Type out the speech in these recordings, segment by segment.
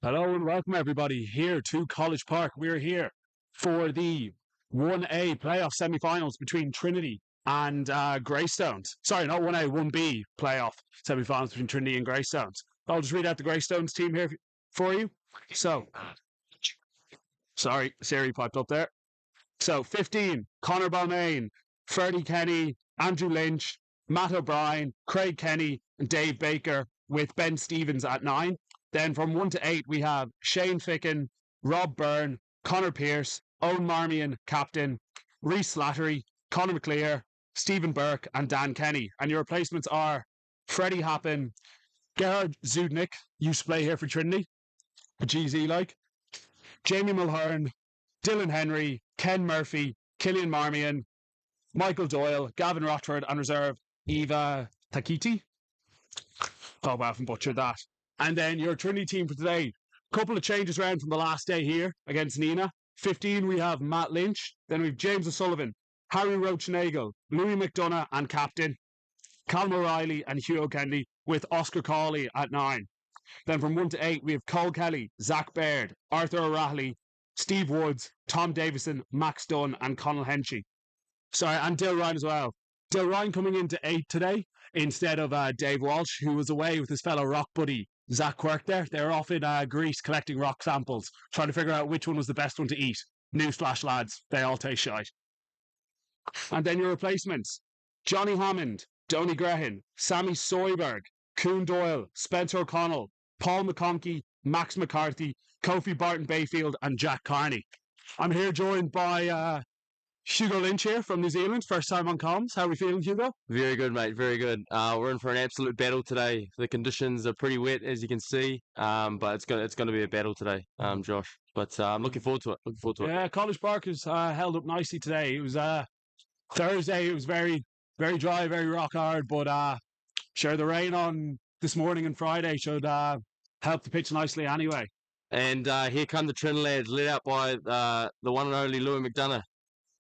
Hello and welcome everybody here to College Park. We're here for the 1A playoff semi-finals between Trinity and Greystones. Sorry, not 1A, 1B playoff semi-finals between Trinity and Greystones. I'll just read out the Greystones team here for you. So, sorry, Siri piped up there. So, 15, Conor Balmain, Ferdy Kenny, Andrew Lynch, Matt O'Brien, Craig Kenny, and Dave Baker, with Ben Stevens at 9. Then from 1 to 8, we have Shane Ficken, Rob Byrne, Conor Pearce, Owen Marmion, captain, Rhys Slattery, Conor McClear, Stephen Burke, and Dan Kenny. And your replacements are Freddie Happen, Gerard Zudnik, used to play here for Trinity, a GZ like, Jamie Mulhern, Dylan Henry, Ken Murphy, Killian Marmion, Michael Doyle, Gavin Rochford, and reserve Eva Takiti. Oh, I haven't butchered that. And then your Trinity team for today. Couple of changes around from the last day here against Nenagh. 15, we have Matt Lynch. Then we have James O'Sullivan, Harry Roach-Nagle, Louis McDonough and captain, Calum O'Reilly and Hugh O'Kennedy, with Oscar Cawley at 9. Then from 1 to 8, we have Cole Kelly, Zach Baird, Arthur O'Reilly, Steve Woods, Tom Davison, Max Dunn and Conal Henchy. Sorry, and Dale Ryan as well. Dale Ryan coming into 8 today instead of Dave Walsh, who was away with his fellow rock buddy Zach Quirk there. They're off in Greece collecting rock samples, trying to figure out which one was the best one to eat. Newsflash, lads, they all taste shite. And then your replacements: Johnny Hammond, Donny Grehan, Sammy Soyberg, Coon Doyle, Spencer O'Connell, Paul McConkey, Max McCarthy, Kofi Barton Bayfield, and Jack Carney. I'm here joined by Hugo Lynch here from New Zealand. First time on comms. How are we feeling, Hugo? Very good, mate. Very good. We're in for an absolute battle today. The conditions are pretty wet, as you can see, but it's gonna be a battle today, Josh. But I'm looking forward to it. Looking forward to it. Yeah, College Park has held up nicely today. It was Thursday. It was very, very dry, very rock hard. But sure, the rain on this morning and Friday should help the pitch nicely anyway. And here come the Trin lads, led out by the one and only Louis McDonough.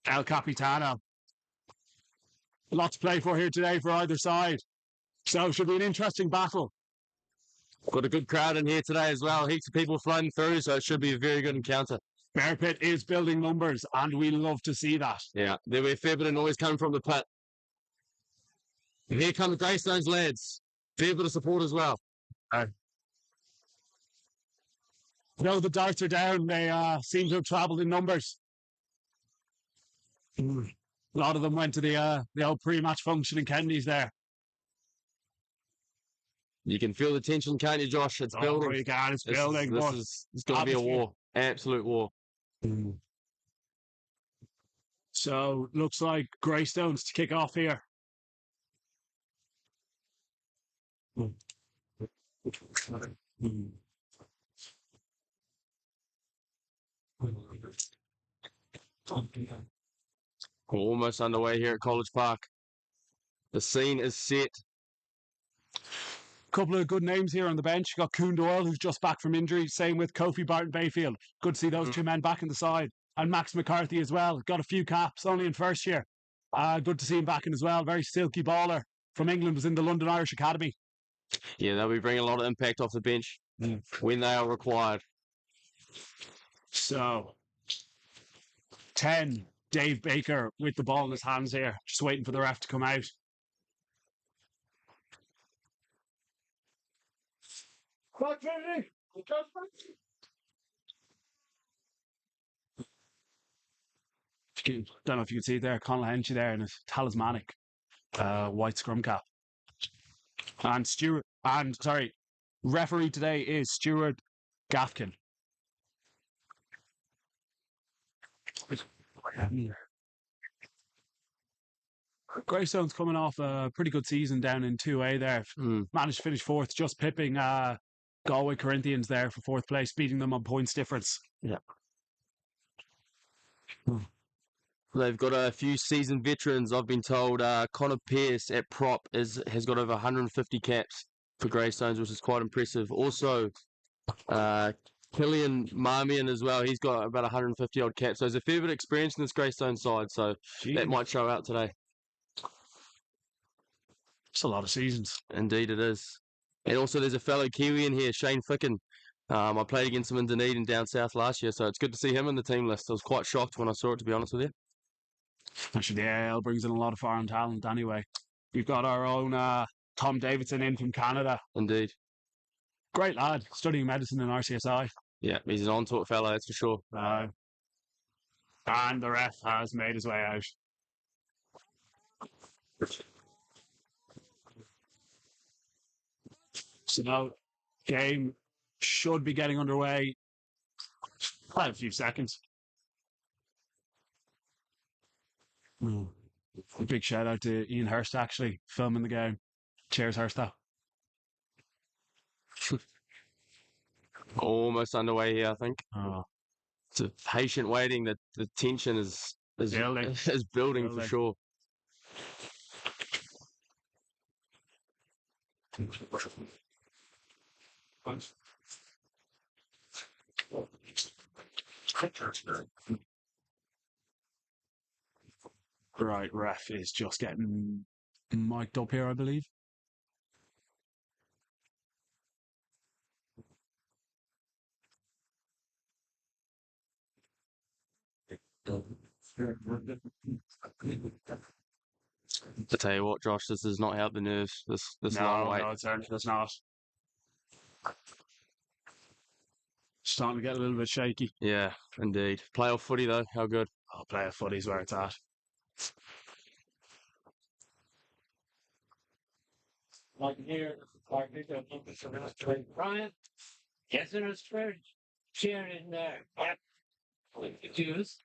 El Capitano. A lot to play for here today for either side. So it should be an interesting battle. Got a good crowd in here today as well. Heaps of people flooding through, so it should be a very good encounter. Bear Pit is building numbers, and we love to see that. Yeah, there'll be a fair bit of noise coming from the pit. And here come the Greystones lads. Fair bit of support as well. No, the darts are down. They seem to have travelled in numbers. A lot of them went to the old pre-match function in Kennedy's there. You can feel the tension, can't you, Josh? It's building. You can. It's building. It's going to be a war. Absolute war. So, looks like Greystones to kick off here. We're almost underway here at College Park. The scene is set. Couple of good names here on the bench. You got Coon Doyle, who's just back from injury. Same with Kofi Barton Bayfield. Good to see those two men back in the side. And Max McCarthy as well. Got a few caps, only in first year. Good to see him back in as well. Very silky baller from England, was in the London Irish Academy. Yeah, they'll be bringing a lot of impact off the bench when they are required. So, 10, Dave Baker with the ball in his hands here, just waiting for the ref to come out. Trinity. Don't know if you can see it there, Conal Henchy there in his talismanic white scrum cap. And referee today is Stuart Gaffkin. Greystones coming off a pretty good season down in 2A there. Managed to finish fourth, just pipping Galway Corinthians there for fourth place, beating them on points difference. Yeah. They've got a few seasoned veterans. I've been told Connor Pearce at prop has got over 150 caps for Greystones, which is quite impressive. Also, Killian Marmion as well. He's got about 150 odd caps. So there's a fair bit of experience in this Greystone side. So that might show out today. It's a lot of seasons. Indeed it is. And also there's a fellow Kiwi in here, Shane Ficken. I played against him in Dunedin down south last year, so it's good to see him in the team list. I was quite shocked when I saw it, to be honest with you. Actually, the AIL brings in a lot of foreign talent anyway. We've got our own Tom Davidson in from Canada. Indeed. Great lad, studying medicine in RCSI. Yeah, he's an on-to-it fellow, that's for sure. And the ref has made his way out. So now, game should be getting underway. A few seconds. A big shout out to Ian Hurst, actually, filming the game. Cheers, Hursta. Almost underway here, I think. Oh. It's a patient waiting. The tension is building. Is building for sure. Right, ref is just getting mic'd up here, I believe. To tell you what, Josh, this does not help the nerves. This long wait. No, it certainly does not. Starting to get a little bit shaky. Yeah, indeed. Playoff footy though, how good? Oh, playoff footy's where it's at. Like here, like this, I'm looking for an Australian Brian. Yes, an Australian. Share in there. Yep. With the Jews.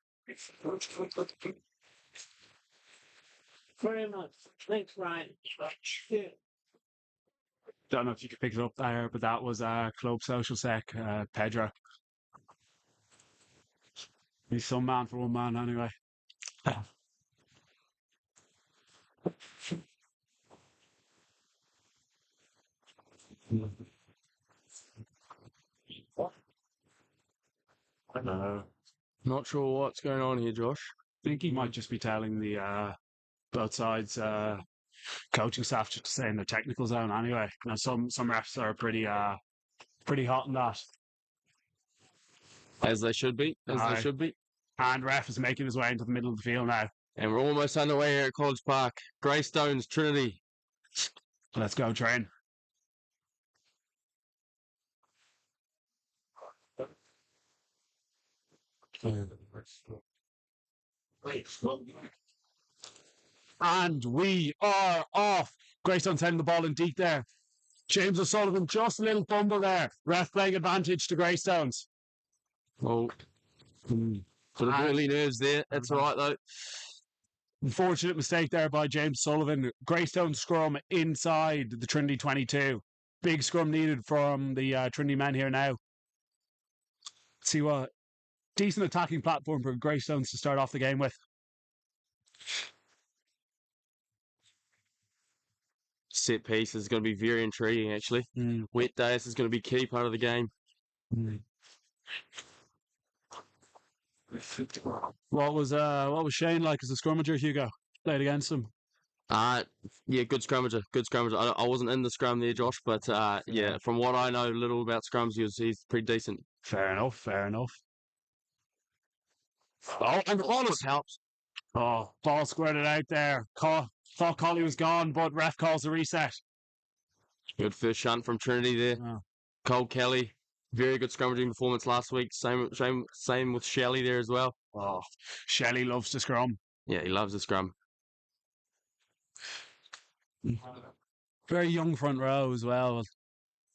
Very much. Thanks, Ryan. Yeah. Don't know if you could pick it up there, but that was Club Social Sec, Pedro. He's some man for one man anyway. I know. Not sure what's going on here, Josh. I think he might just be telling the both sides coaching staff just to stay in their technical zone anyway. Now some refs are pretty hot on that. As they should be. As Aye. they should be. And ref is making his way into the middle of the field now. And we're almost underway here at College Park. Greystones, Trinity. Let's go, train. And we are off. Greystones sending the ball in deep there. James O'Sullivan, just a little fumble there. Ref playing advantage to Greystones. Oh, sort of early nerves there. That's all right, though. Unfortunate mistake there by James Sullivan. Greystone scrum inside the Trinity 22. Big scrum needed from the Trinity men here now. See what decent attacking platform for Greystones to start off the game with. Set piece is going to be very intriguing, actually. Wet day, this is going to be key part of the game. What was Shane like as a scrummager, Hugo? Played against him. Yeah, good scrummager. Good scrummager. I wasn't in the scrum there, Josh, but yeah, from what I know a little about scrums, he's pretty decent. Fair enough, fair enough. Oh, and the ball helps. Oh, ball squirted out there. Thought Collie was gone, but ref calls a reset. Good first shunt from Trinity there. Oh. Cole Kelly, very good scrummaging performance last week. Same with Shelley there as well. Oh, Shelley loves to scrum. Yeah, he loves the scrum. Very young front row as well.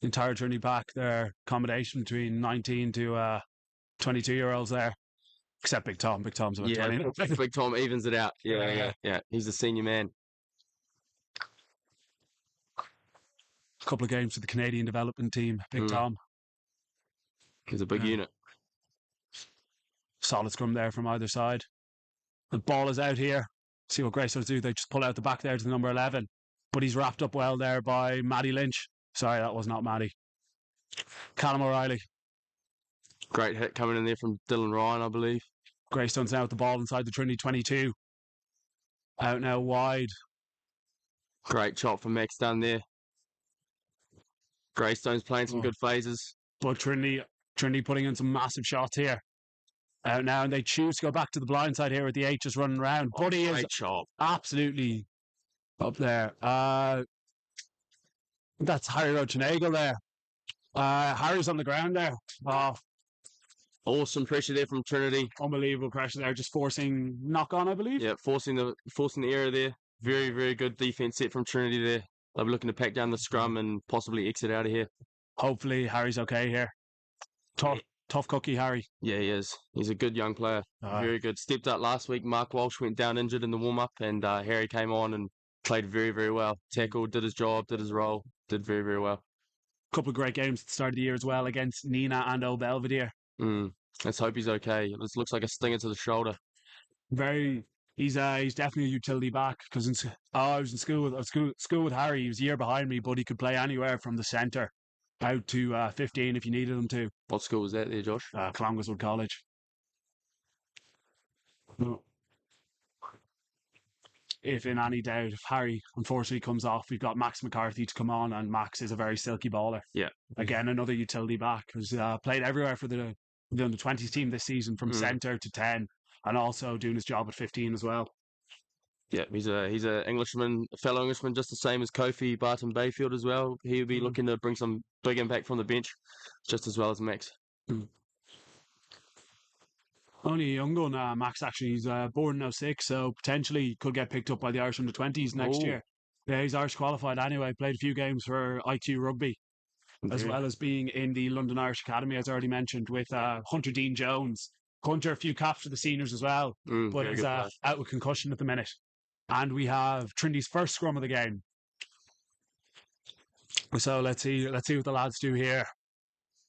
The entire Trinity pack, their combination between 19 to 22-year-olds there. Except Big Tom. Big Tom's about 20. Big Tom evens it out. Yeah. He's a senior man. A couple of games for the Canadian development team. Big Tom. He's a big unit. Solid scrum there from either side. The ball is out here. See what Greystones do. They just pull out the back there to the number 11. But he's wrapped up well there by Matty Lynch. Sorry, that was not Matty. Callum O'Reilly. Great hit coming in there from Dylan Ryan, I believe. Greystones now with the ball inside the Trinity 22. Out now wide. Great chop from Max down there. Greystones playing some good phases. But Trinity putting in some massive shots here. Out now, and they choose to go back to the blind side here with the 8 just running around. But he is absolutely up there. That's Harry Rochenagle there. Harry's on the ground there. Oh, awesome pressure there from Trinity. Unbelievable pressure there, just forcing knock on, I believe. Yeah, forcing the error there. Very, very good defense set from Trinity there. They'll be looking to pack down the scrum and possibly exit out of here. Hopefully Harry's okay here. Tough cookie, Harry. Yeah, he is. He's a good young player. Very good. Stepped up last week. Mark Walsh went down injured in the warm-up, and Harry came on and played very, very well. Tackled, did his job, did his role, did very, very well. Couple of great games at the start of the year as well against Nenagh and Old Belvedere. Let's hope he's okay. This looks like a stinger to the shoulder. He's definitely a utility back because I was in school with Harry. He was a year behind me, but he could play anywhere from the centre out to 15 if you needed him to. What school was that there, Josh? Clongerswood College. If in any doubt, if Harry unfortunately comes off, we've got Max McCarthy to come on, and Max is a very silky baller. Yeah. Again, another utility back who's played everywhere for the under 20s team this season, from centre to 10, and also doing his job at 15 as well. Yeah, he's a Englishman, a fellow Englishman, just the same as Kofi Barton Bayfield as well. He'll be looking to bring some big impact from the bench, just as well as Max. Only a young gun, Max, actually. He's born in 06, so potentially could get picked up by the Irish under-20s next year. Yeah, he's Irish qualified anyway. Played a few games for IQ Rugby, as well as being in the London Irish Academy, as I already mentioned, with Hunter Dean Jones. Hunter, a few caps for the seniors as well, but is out with concussion at the minute. And we have Trinity's first scrum of the game. So let's see what the lads do here.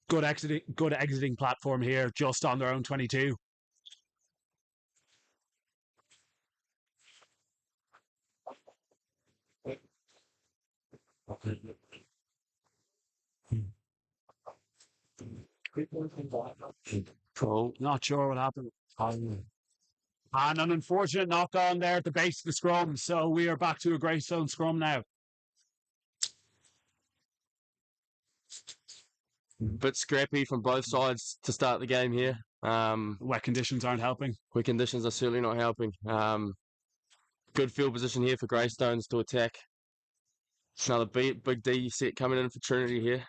Good exiting platform here, just on their own 22. Not sure what happened. And an unfortunate knock on there at the base of the scrum. So we are back to a Greystone scrum now. Bit scrappy from both sides to start the game here. Wet conditions aren't helping. Wet conditions are certainly not helping. Good field position here for Greystones to attack. Another big D set coming in for Trinity here.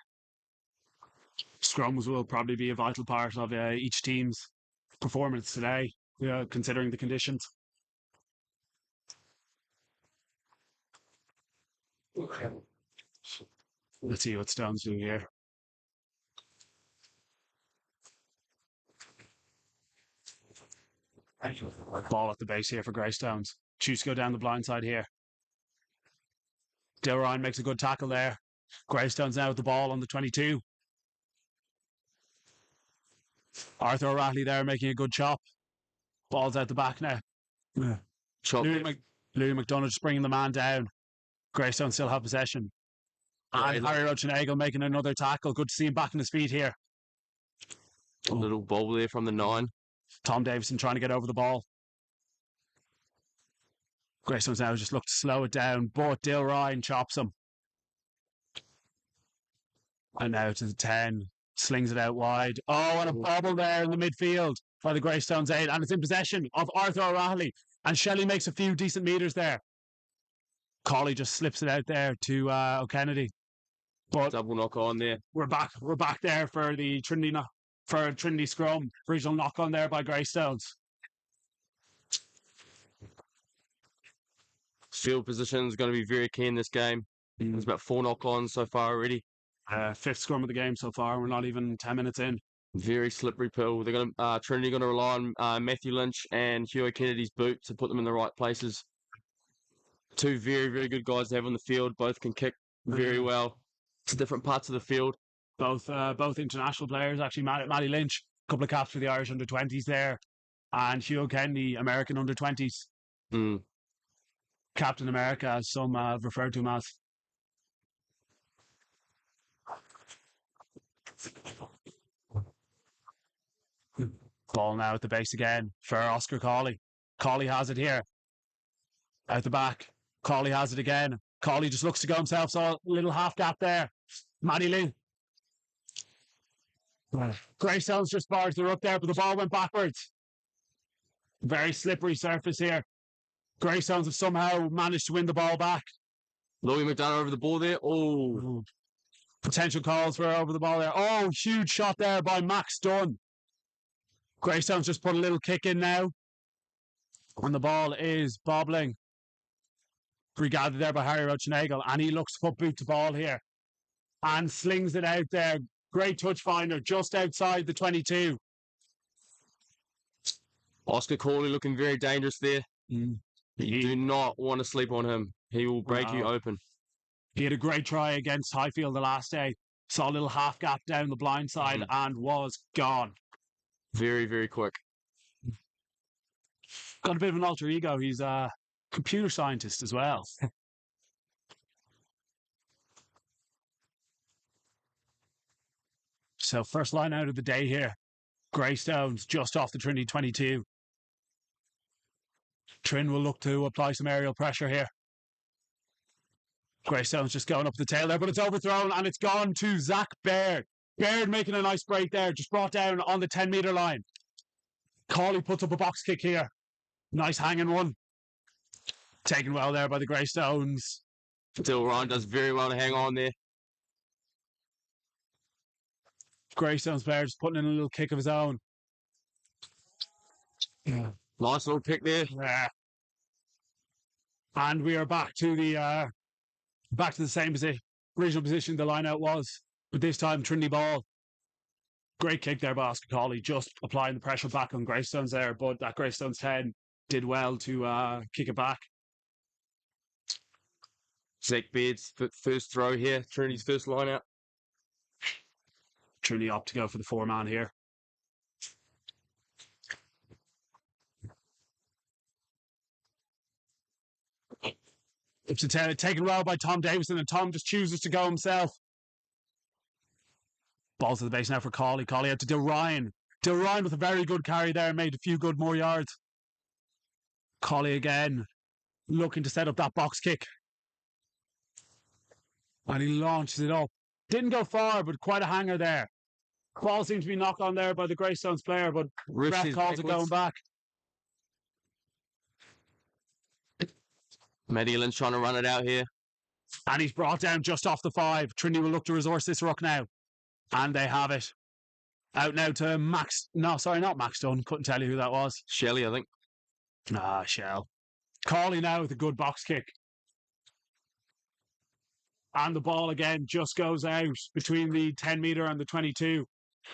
Scrums will probably be a vital part of each team's performance today, considering the conditions. Let's see what Stone's doing here. Ball at the base here for Greystones. Choose to go down the blind side here. Dale Ryan makes a good tackle there. Greystones now with the ball on the 22. Arthur O'Reilly there making a good chop. Ball's out the back now. Yeah. Louis McDonough just bringing the man down. Greystones still have possession. And Harry Rochenagel making another tackle. Good to see him back on his feet here. A little ball there from the 9. Tom Davison trying to get over the ball. Greystones now just look to slow it down, but Dale Ryan chops him. And now to the 10. Slings it out wide. Oh, and a bobble there in the midfield by the Greystones 8. And it's in possession of Arthur O'Reilly. And Shelley makes a few decent meters there. Colley just slips it out there to O'Kennedy. But double knock on there. We're back there for the Trinity scrum. Regional knock on there by Greystones. Field position is going to be very key in this game. There's about 4 knock-ons so far already. 5th scrum of the game so far. We're not even 10 minutes in. Very slippery pill. They're going to Trinity going to rely on Matthew Lynch and Hugh Kennedy's boot to put them in the right places. 2 very, very good guys to have on the field. Both can kick very well. It's different parts of the field. Both international players, actually. Matty Lynch, a couple of caps for the Irish under-20s there. And Hugh Kennedy, American under-20s. Captain America, as some have referred to him as. Ball now at the base again for Oscar Colley. Colley has it here. Out the back. Colley has it again. Colley just looks to go himself, so a little half gap there. Matty Lynn. Greystones just bars her up there, but the ball went backwards. Very slippery surface here. Greystones have somehow managed to win the ball back. Louis McDonough over the ball there. Oh. Potential calls for over the ball there. Oh, huge shot there by Max Dunn. Greystones just put a little kick in now. And the ball is bobbling. Regathered there by Harry Rochenagel. And he looks to put boot to ball here. And slings it out there. Great touch finder just outside the 22. Oscar Colley looking very dangerous there. You do not want to sleep on him. He will break you open. He had a great try against Highfield the last day. Saw a little half gap down the blind side and was gone. Very, very quick. Got a bit of an alter ego. He's a computer scientist as well. So first line out of the day here. Greystones just off the Trinity 22. Trin will look to apply some aerial pressure here. Greystones just going up the tail there, but it's overthrown and it's gone to Zach Baird. Baird making a nice break there, just brought down on the 10-metre line. Colley puts up a box kick here. Nice hanging one. Taken well there by the Greystones. Still Ron does very well to hang on there. Greystones player just putting in a little kick of his own. Nice little pick there. Yeah. And we are back to the Back to the same position, original position the line out was, but this time Trinity ball. Great kick there by Oscar Colley, just applying the pressure back on Greystones there, but that Greystones 10 did well to kick it back. Zach Beard's first throw here, Trinity's first line out. Trinity opt to go for the 4-man here. It's taken well by Tom Davison, and Tom just chooses to go himself. Balls to the base now for Colley. Colley out to Dill Ryan. Dill Ryan with a very good carry there, made a few good more yards. Colley again, looking to set up that box kick. And he launches it up. Didn't go far, but quite a hanger there. Ball seemed to be knocked on there by the Greystones player, but ref calls it going back. Matty Lynch trying to run it out here. And he's brought down just off the 5. Trinity will look to resource this ruck now. And they have it. Out now to Max. No, sorry, not Max Dunn. Couldn't tell you who that was. Shelley, I think. Shell. Colley now with a good box kick. And the ball again just goes out between the 10 metre and the 22.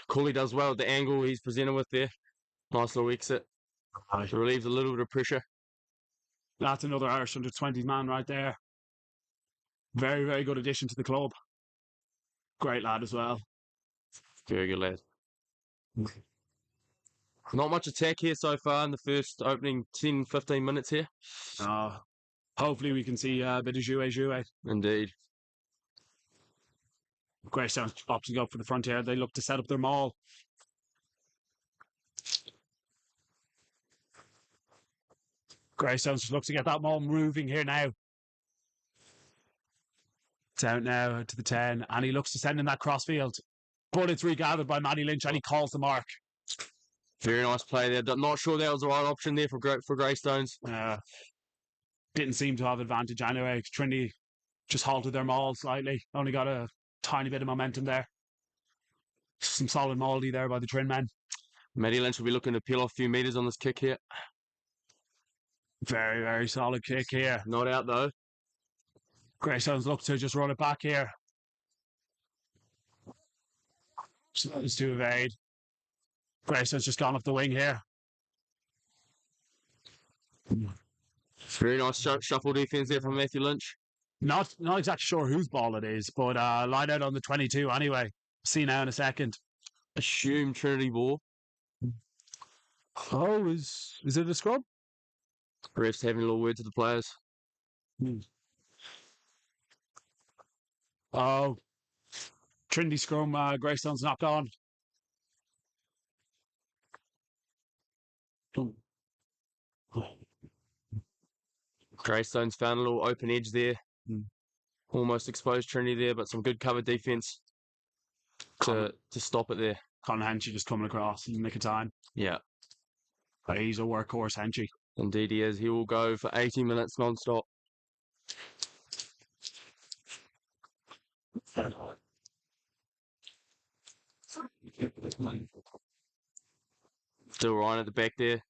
Colley does well at the angle he's presented with there. Nice little exit. Relieves a little bit of pressure. That's another Irish under 20s man right there. Very, very good addition to the club. Great lad as well. Very good lad. Not much attack here so far in the first opening 10-15 minutes here. Hopefully we can see a bit of jouet. Indeed. Greystones opts to go for the front here. They look to set up their maul. Greystones just look to get that maul moving here now. It's out now to the 10, and he looks to send in that crossfield. But it's regathered by Matty Lynch, and he calls the mark. Very nice play there. Not sure that was the right option there for Greystones. Didn't seem to have advantage anyway. Trinity just halted their maul slightly. Only got a tiny bit of momentum there. Some solid mouldy there by the Trin men. Matty Lynch will be looking to peel off a few metres on this kick here. Very, very solid kick here. Not out though. Greystones look to just run it back here. It's to evade. Greystones just gone off the wing here. Very nice shuffle defence there from Matthew Lynch. Not exactly sure whose ball it is, but line out on the 22 anyway. See now in a second. Assume Trinity ball. Oh, is it a scrub? Refs having a little word to the players. Oh, Trinity scrum, Greystones knocked on. Greystones found a little open edge there. Almost exposed Trinity there, but some good cover defence to stop it there. Conor Henchy just coming across in the nick of time. Yeah. But he's a workhorse, Henchy. Indeed he is. He will go for 80 minutes non-stop. Still Ryan at the back there.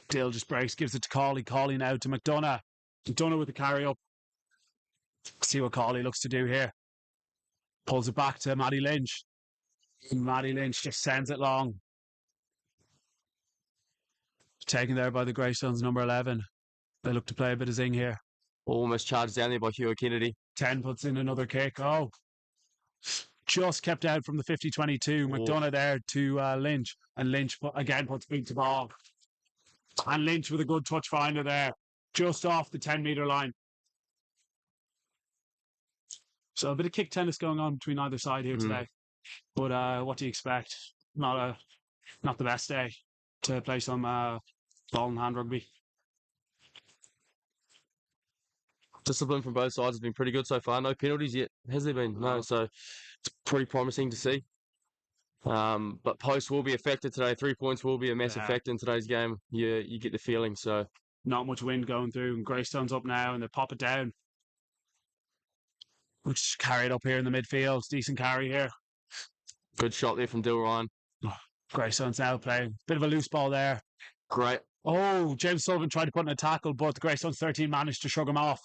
Dill just breaks, gives it to Colley. Colley now to McDonough. McDonough with the carry up. See what Colley looks to do here. Pulls it back to Matty Lynch. Matty Lynch just sends it long. Taken there by the Greystones, number 11. They look to play a bit of zing here. Almost charged down there by Hugo Kennedy. 10 puts in another kick. Oh. Just kept out from the 50-22. McDonough there to Lynch. And Lynch again puts beat to ball. And Lynch with a good touch finder there. Just off the 10-metre line. So a bit of kick tennis going on between either side here today. But what do you expect? Not the best day to play some ball and hand rugby. Discipline from both sides has been pretty good so far. No penalties yet, has there been? No, so it's pretty promising to see. But post will be a factor today. 3 points will be a massive factor in today's game. You get the feeling. So not much wind going through, and Greystones up now, and they pop it down. Which carried up here in the midfield. Decent carry here. Good shot there from Dill Ryan. Greystones now playing. Bit of a loose ball there. Great. Oh, James Sullivan tried to put in a tackle, but the Greystones 13 managed to shrug him off.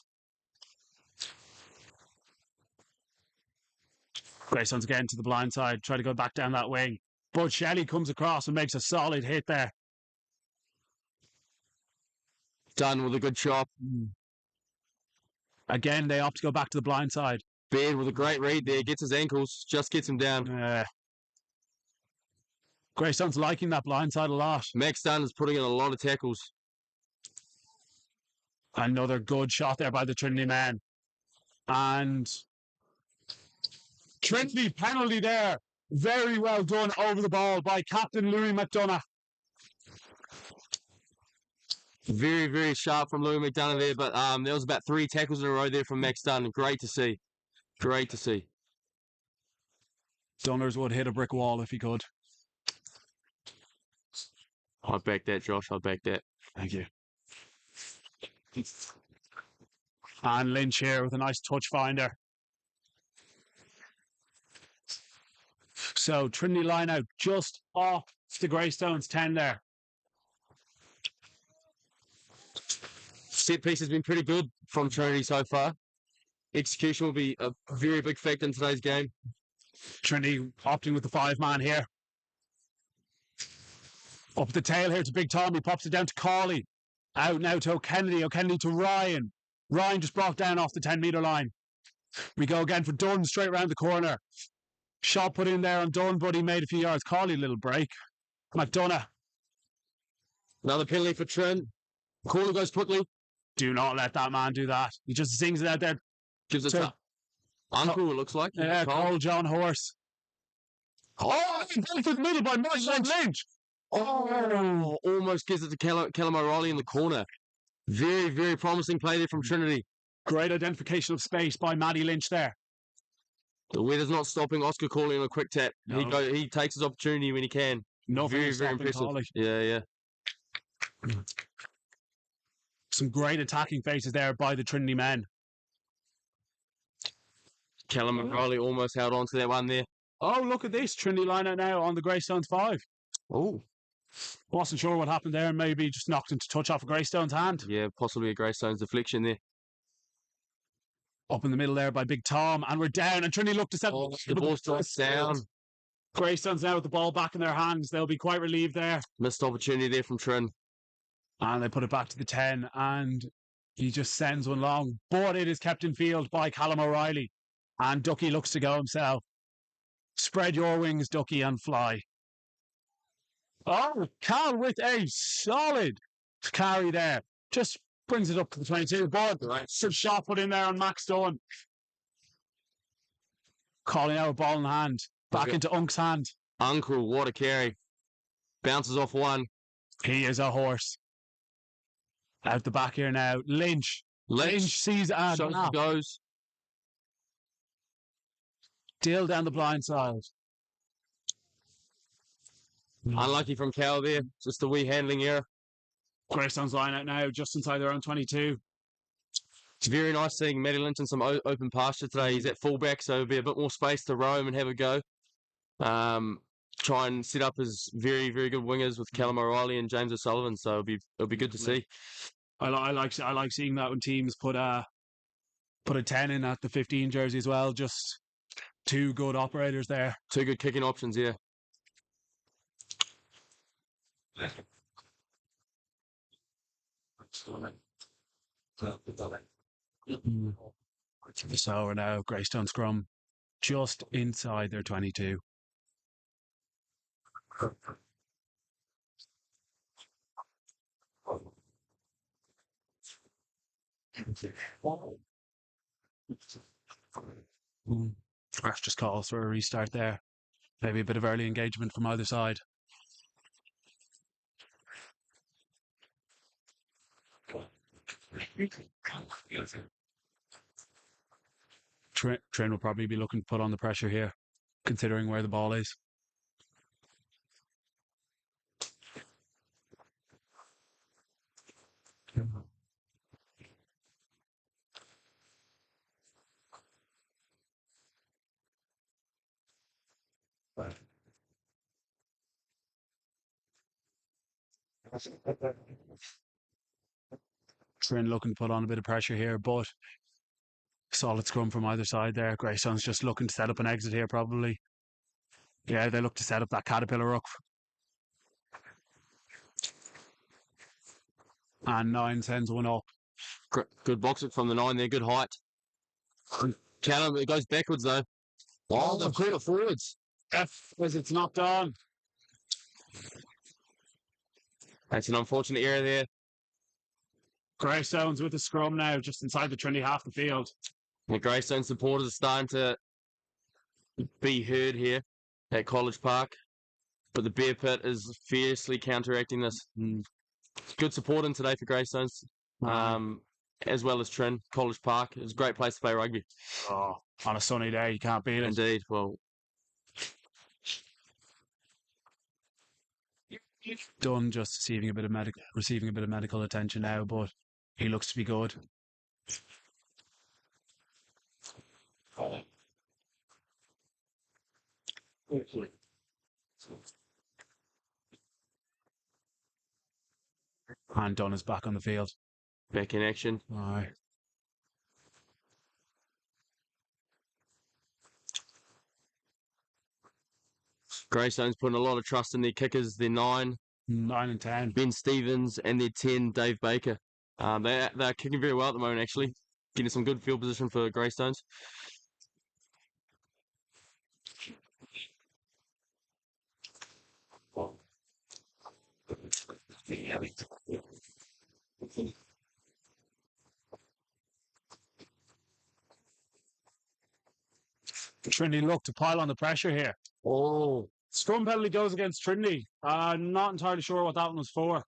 Greystones again to the blind side, try to go back down that wing. But Shelley comes across and makes a solid hit there. Done with a good shot. Again, they opt to go back to the blind side. Baird with a great read there. Gets his ankles. Just gets him down. Greystones liking that blind side a lot. Max Dunn is putting in a lot of tackles. Another good shot there by the Trinity man. And Trinity penalty there. Very well done over the ball by Captain Louis McDonough. Very, very sharp from Louis McDonough there, but there was about 3 tackles in a row there from Max Dunn. Great to see. Great to see. Dunners would hit a brick wall if he could. I'd back that, Josh. I'd back that. Thank you. And Lynch here with a nice touch finder. So Trinity line out just off the Greystones 10 there. Set piece has been pretty good from Trinity so far. Execution will be a very big factor in today's game. Trinity opting with the 5-man here. Up the tail here to Big Tom. He pops it down to Cawley. Out now to O'Kennedy. O'Kennedy to Ryan. Ryan just brought down off the 10-metre line. We go again for Dunn straight around the corner. Shot put in there on Dunn, but he made a few yards. Cawley, little break. McDonough. Another penalty for Trin. Corner goes quickly. Do not let that man do that. He just sings it out there. Gives it to Uncle, it looks like. Yeah, Cole John Horse. Oh, into the middle by Martin Lynch. Oh, almost gives it to Callum O'Reilly in the corner. Very, very promising play there from Trinity. Great identification of space by Matty Lynch there. The weather's not stopping Oscar Cawley on a quick tap. No. He takes his opportunity when he can. Nothing very, is very stopping impressive. Cawley. Yeah. Some great attacking faces there by the Trinity men. Callum O'Reilly almost held on to that one there. Oh, look at this. Trinity line out now on the Greystones 5. Oh. Wasn't sure what happened there. Maybe just knocked into touch off a Greystone's hand. Yeah, possibly a Greystones deflection there. Up in the middle there by Big Tom. And we're down. And Trinity looked to set the ball's dropped down. Greystones now with the ball back in their hands. They'll be quite relieved there. Missed opportunity there from Trin. And they put it back to the 10. And he just sends one long. But it is kept in field by Callum O'Reilly. And Ducky looks to go himself. Spread your wings, Ducky, and fly. Oh, Cal with a solid carry there. Just brings it up to the 22. But some shot put in there on Max Dunn. Calling out a ball in hand. Back into Unk's hand. Uncle, what a carry. Bounces off one. He is a horse. Out the back here now. Lynch sees and goes. Still down the blind side. Unlucky from Cal there. Just a wee handling error. Greystones line out now, just inside their own 22. It's very nice seeing Matty Lynch in some open pasture today. He's at fullback, so there'll be a bit more space to roam and have a go. Try and set up his very, very good wingers with Callum O'Reilly and James O'Sullivan. So it'll be good to see. I like seeing that when teams put a 10 in at the 15 jersey as well. Just two good operators there. Two good kicking options, yeah. So we're now Greystone scrum just inside their 22. Ref just calls for a restart there. Maybe a bit of early engagement from either side. Trin will probably be looking to put on the pressure here, considering where the ball is. Trin looking to put on a bit of pressure here, but Solid scrum from either side there. Greystones just looking to set up an exit here, probably. Yeah, they look to set up that caterpillar ruck. And 9 sends one up. Good boxing from the 9 there. Good height. Callum, it goes backwards though. Oh, they've caught it forwards. F as it's knocked on. That's an unfortunate error there. Greystones with the scrum now, just inside the Trinity half the field. The Greystone supporters are starting to be heard here at College Park, but the Bear Pit is fiercely counteracting this. Good supporting today for Greystones, as well as Trin. College Park is a great place to play rugby. Oh, on a sunny day, you can't beat it. Indeed. Well, Dunn just receiving a bit of medical attention now, but he looks to be good. And Dunn is back on the field. back in action. Aye. Greystones putting a lot of trust in their kickers, their 9, 9 and 10. Ben Stevens, and their 10, Dave Baker. They're kicking very well at the moment, actually. Getting some good field position for Greystones. Trinity look to pile on the pressure here. Oh. Scrum penalty goes against Trinity. Not entirely sure what that one was for.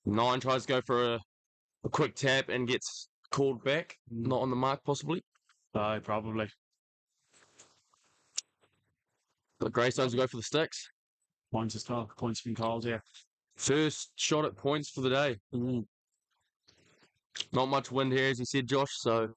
9 tries to go for a quick tap and gets called back. Not on the mark, possibly. Probably. But Greystones will go for the sticks. Points as well. Points being called here. First shot at points for the day. Not much wind here, as you said, Josh, so...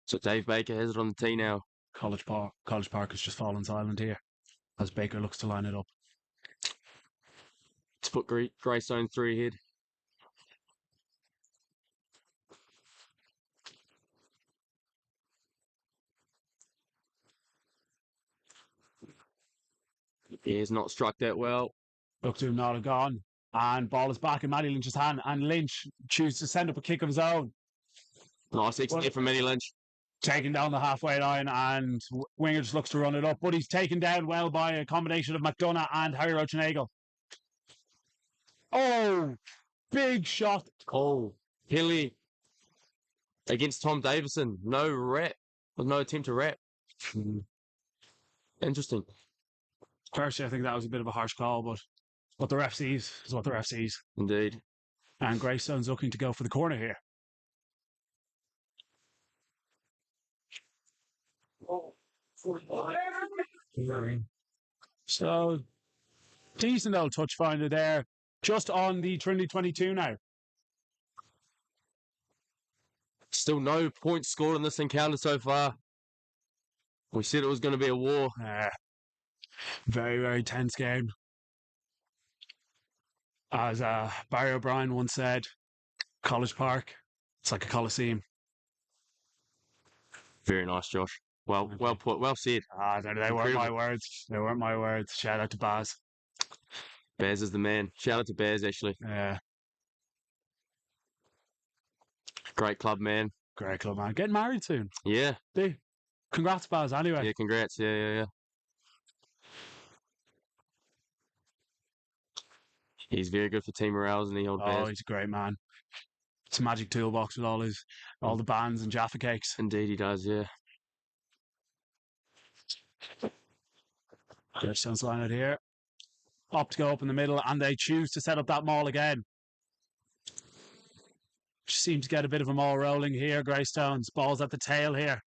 So Dave Baker has it on the tee now. College Park has just fallen silent here as Baker looks to line it up. To put Greystone 3 ahead. He has not struck that well. Look to him not have gone. And ball is back in Matty Lynch's hand. And Lynch chooses to send up a kick of his own. Nice exit there from Matty Lynch. Taking down the halfway line, and Winger just looks to run it up, but he's taken down well by a combination of McDonough and Harry Rochenagel. Oh, big shot. Oh, Hilly against Tom Davison. No wrap. No attempt to wrap. Interesting. Personally, I think that was a bit of a harsh call, but what the ref sees is what the ref sees. Indeed. And Greystone's looking to go for the corner here. So, decent old touch finder there. Just on the Trinity 22 now. Still no points scored in this encounter so far. We said it was going to be a war. Very, very tense game. As Barry O'Brien once said, College Park, it's like a coliseum. Very nice, Josh. Well put, well said. They weren't my words. They weren't my words. Shout out to Baz. Baz is the man. Shout out to Baz, actually. Yeah. Great club, man. Great club, man. Getting married soon. Yeah. Congrats, Baz, anyway. Yeah, congrats. Yeah. He's very good for team morale, isn't he, old Baz? Oh, he's a great man. It's a magic toolbox with all the bands and Jaffa cakes. Indeed, he does, yeah. Greystones line out here. Up to go up in the middle, and they choose to set up that maul again. Seems to get a bit of a maul rolling here, Greystones. Ball's at the tail here.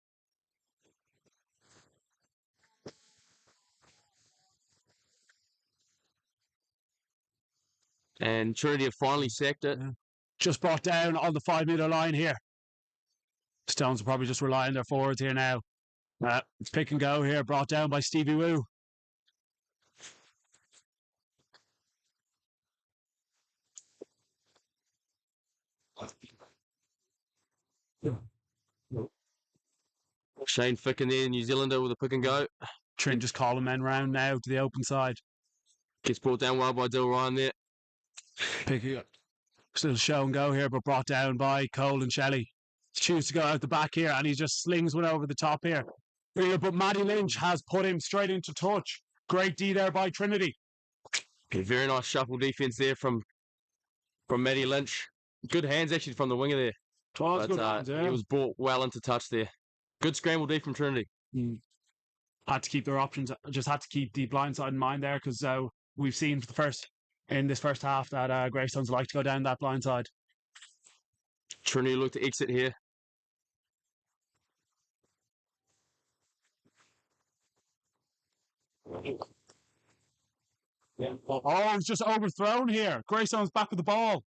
And Trinity have finally sacked it. Just brought down on the 5 metre line here. Stones will probably just rely on their forwards here now. It's pick and go here, brought down by Stevie Woo. Shane Fick in there, New Zealander with a pick and go. Trin just calling men round now to the open side. Gets brought down well by Dill Ryan there. Picking up. Still show and go here, but brought down by Cole and Shelley. Choose to go out the back here, and he just slings one over the top here. But Matty Lynch has put him straight into touch. Great D there by Trinity. A very nice shuffle defense there from Matty Lynch. Good hands actually from the winger there. But, good hands, yeah. He was brought well into touch there. Good scramble D from Trinity. Had to keep their options. Just had to keep the blind side in mind there, because we've seen in this first half that Greystones like to go down that blind side. Trinity look to exit here. Oh, it's just overthrown here. Greystone's back with the ball.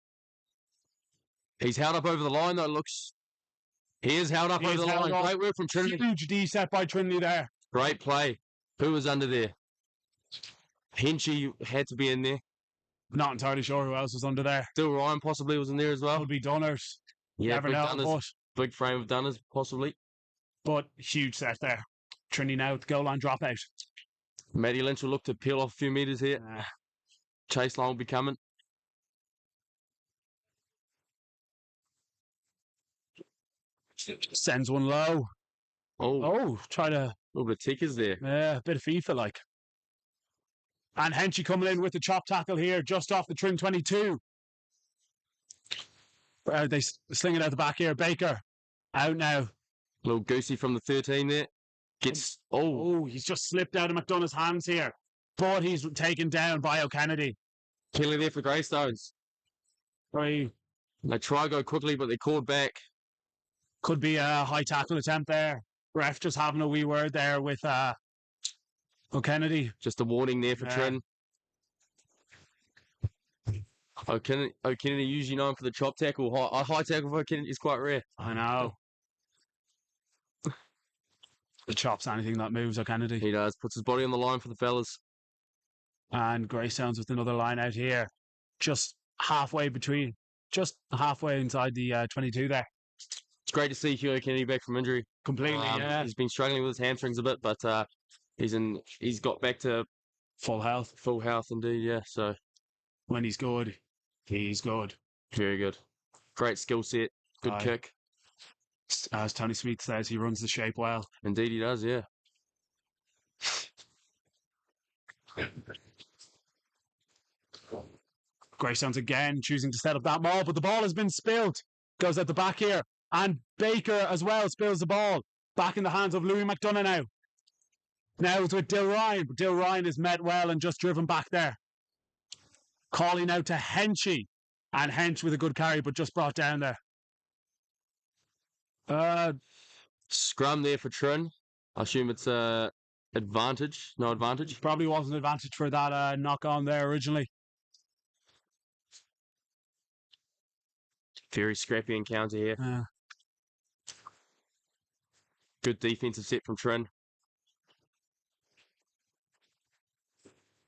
He's held up over the line though, he is held up over the line. Great work from Trinity. Huge D set by Trinity there. Great play. Who was under there? Henchy had to be in there. Not entirely sure who else was under there. Dill Ryan possibly was in there as well. Could be Dunners. Yeah, Never know. Dunners, big frame of Dunners possibly. But huge set there. Trinity now with the goal line dropout. Matty Lynch will look to peel off a few metres here. Chase line will be coming. Sends one low. Try to... A little bit of tickers there. Yeah, a bit of FIFA like. And Henchy coming in with the chop tackle here, just off the Trin 22. They sling it out the back here. Baker out now. A little goosey from the 13 there. He's just slipped out of McDonough's hands here. But he's taken down by O'Kennedy. Kelly there for Greystones. Right. They try to go quickly, but they called back. Could be a high tackle attempt there. Ref just having a wee word there with O'Kennedy. Just a warning there for Trin. O'Kennedy usually known for the chop tackle. A high tackle for O'Kennedy is quite rare. I know. The chops anything that moves, O'Kennedy. He does. Puts his body on the line for the fellas. And Greystones with another line out here. Just halfway inside the 22 there. It's great to see Hugh Kennedy back from injury. Completely, yeah. He's been struggling with his hamstrings a bit, but he's got back to full health. Full health, indeed, yeah. So when he's good, he's good. Very good. Great skill set. Good kick. As Tony Smith says, he runs the shape well. Indeed, he does, yeah. Greystones again choosing to set up that maul, but the ball has been spilled. Goes at the back here. And Baker as well spills the ball. Back in the hands of Louis McDonough now. Now it's with Dill Ryan. But Dill Ryan is met well and just driven back there. Calling out to Henchy. And Hench with a good carry, but just brought down there. Scrum there for Trin. I assume it's advantage. No advantage. Probably wasn't advantage for that knock on there originally. Very scrappy encounter here. Good defensive set from Trin.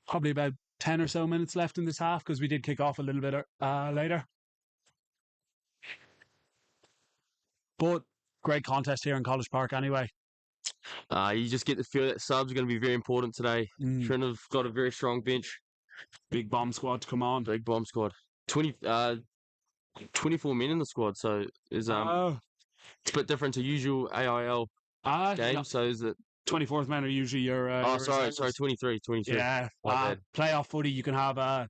Probably about 10 or so minutes left in this half because we did kick off a little bit later. But great contest here in College Park anyway. You just get the feel that subs are going to be very important today. Trin have got a very strong bench. Big bomb squad to come on. Big bomb squad. 24 men in the squad, so it's a bit different to usual AIL games. Yeah. So is it 24th men are usually your sorry, 23. Yeah, playoff footy you can have a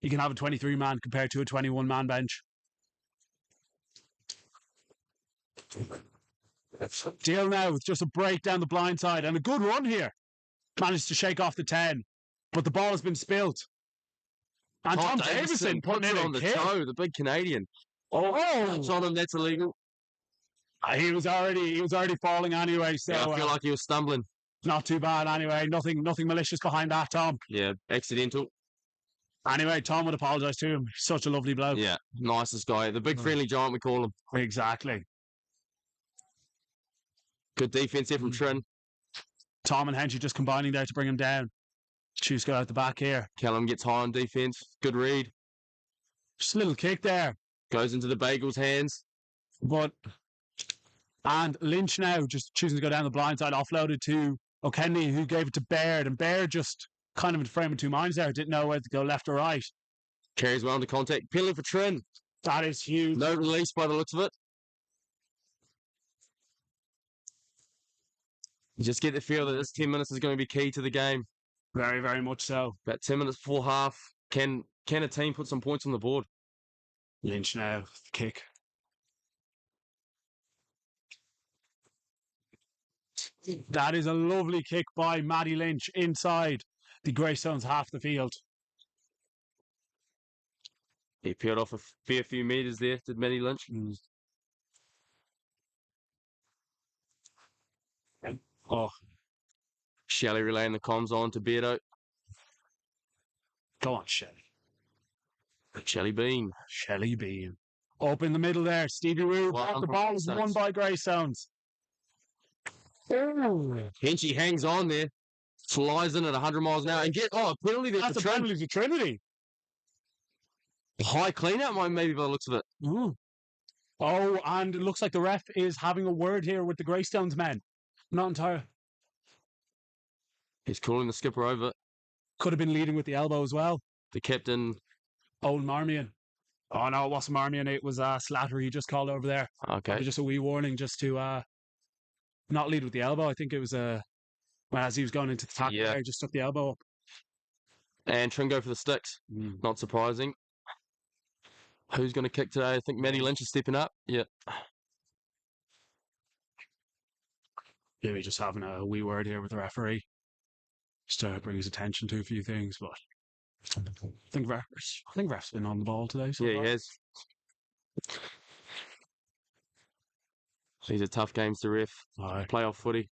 23 man compared to a 21 man bench. Deal now with just a break down the blind side and a good run here. Managed to shake off the 10, but the ball has been spilt. And Tom Davison putting in on the toe, the big Canadian. That's on him. That's illegal. He was already falling anyway. So I feel like he was stumbling. Not too bad anyway. Nothing malicious behind that, Tom. Yeah, accidental. Anyway, Tom would apologise to him. Such a lovely bloke. Yeah, nicest guy. The big friendly giant, we call him. Exactly. Good defense here from Trin. Tom and Henchy just combining there to bring him down. Choose go out the back here. Callum gets high on defense. Good read. Just a little kick there. Goes into the Bagel's hands. And Lynch now just choosing to go down the blind side, offloaded to O'Kennedy, who gave it to Baird. And Baird just kind of in frame of two minds there. Didn't know whether to go left or right. Carries well into contact. Penalty for Trin. That is huge. No release by the looks of it. You just get the feel that this 10 minutes is going to be key to the game. Very, very much so. About 10 minutes before half. Can a team put some points on the board? Lynch now, kick. That is a lovely kick by Matty Lynch inside the Greystones half the field. He peeled off a fair few metres there, did Matty Lynch. Oh, Shelley relaying the comms on to Beardo. go on, Shelley. Shelley Bean. Shelley Bean. Up in the middle there, Stevie Woo. Well, The ball is won by Greystones. Henchy hangs on there. Flies in at 100 miles an hour. And a penalty there That's for a Trin. penalty to Trinity. High clean-out, maybe by the looks of it. Oh, and it looks like the ref is having a word here with the Greystones men. Not entirely. He's calling the skipper over. Could have been leading with the elbow as well. The captain. Old Marmion. Oh, no, it wasn't Marmion. It was Slattery he just called over there. Okay. Just a wee warning just to not lead with the elbow. I think it was as he was going into the tackle there, he just took the elbow up. And Trin go for the sticks. Not surprising. Who's going to kick today? I think Matty Lynch is stepping up. Yeah. Maybe just having a wee word here with the referee. Just to bring his attention to a few things, but I think ref's been on the ball today. So Yeah, he has. These are tough games to ref. Aye. Playoff footy.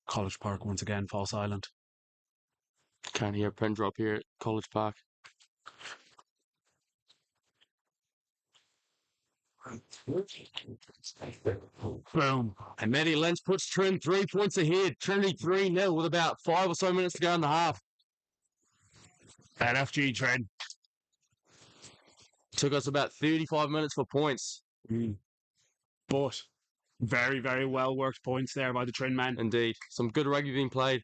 College Park once again, false island. Can't hear a pin drop here at College Park. Boom. And Matty Lynch puts Trin 3 points ahead. Trinity 3-0 with about 5 or so minutes to go in the half. LFG trend. Took us about 35 minutes for points. But very, very well worked points there by the Trin men. Indeed. Some good rugby being played.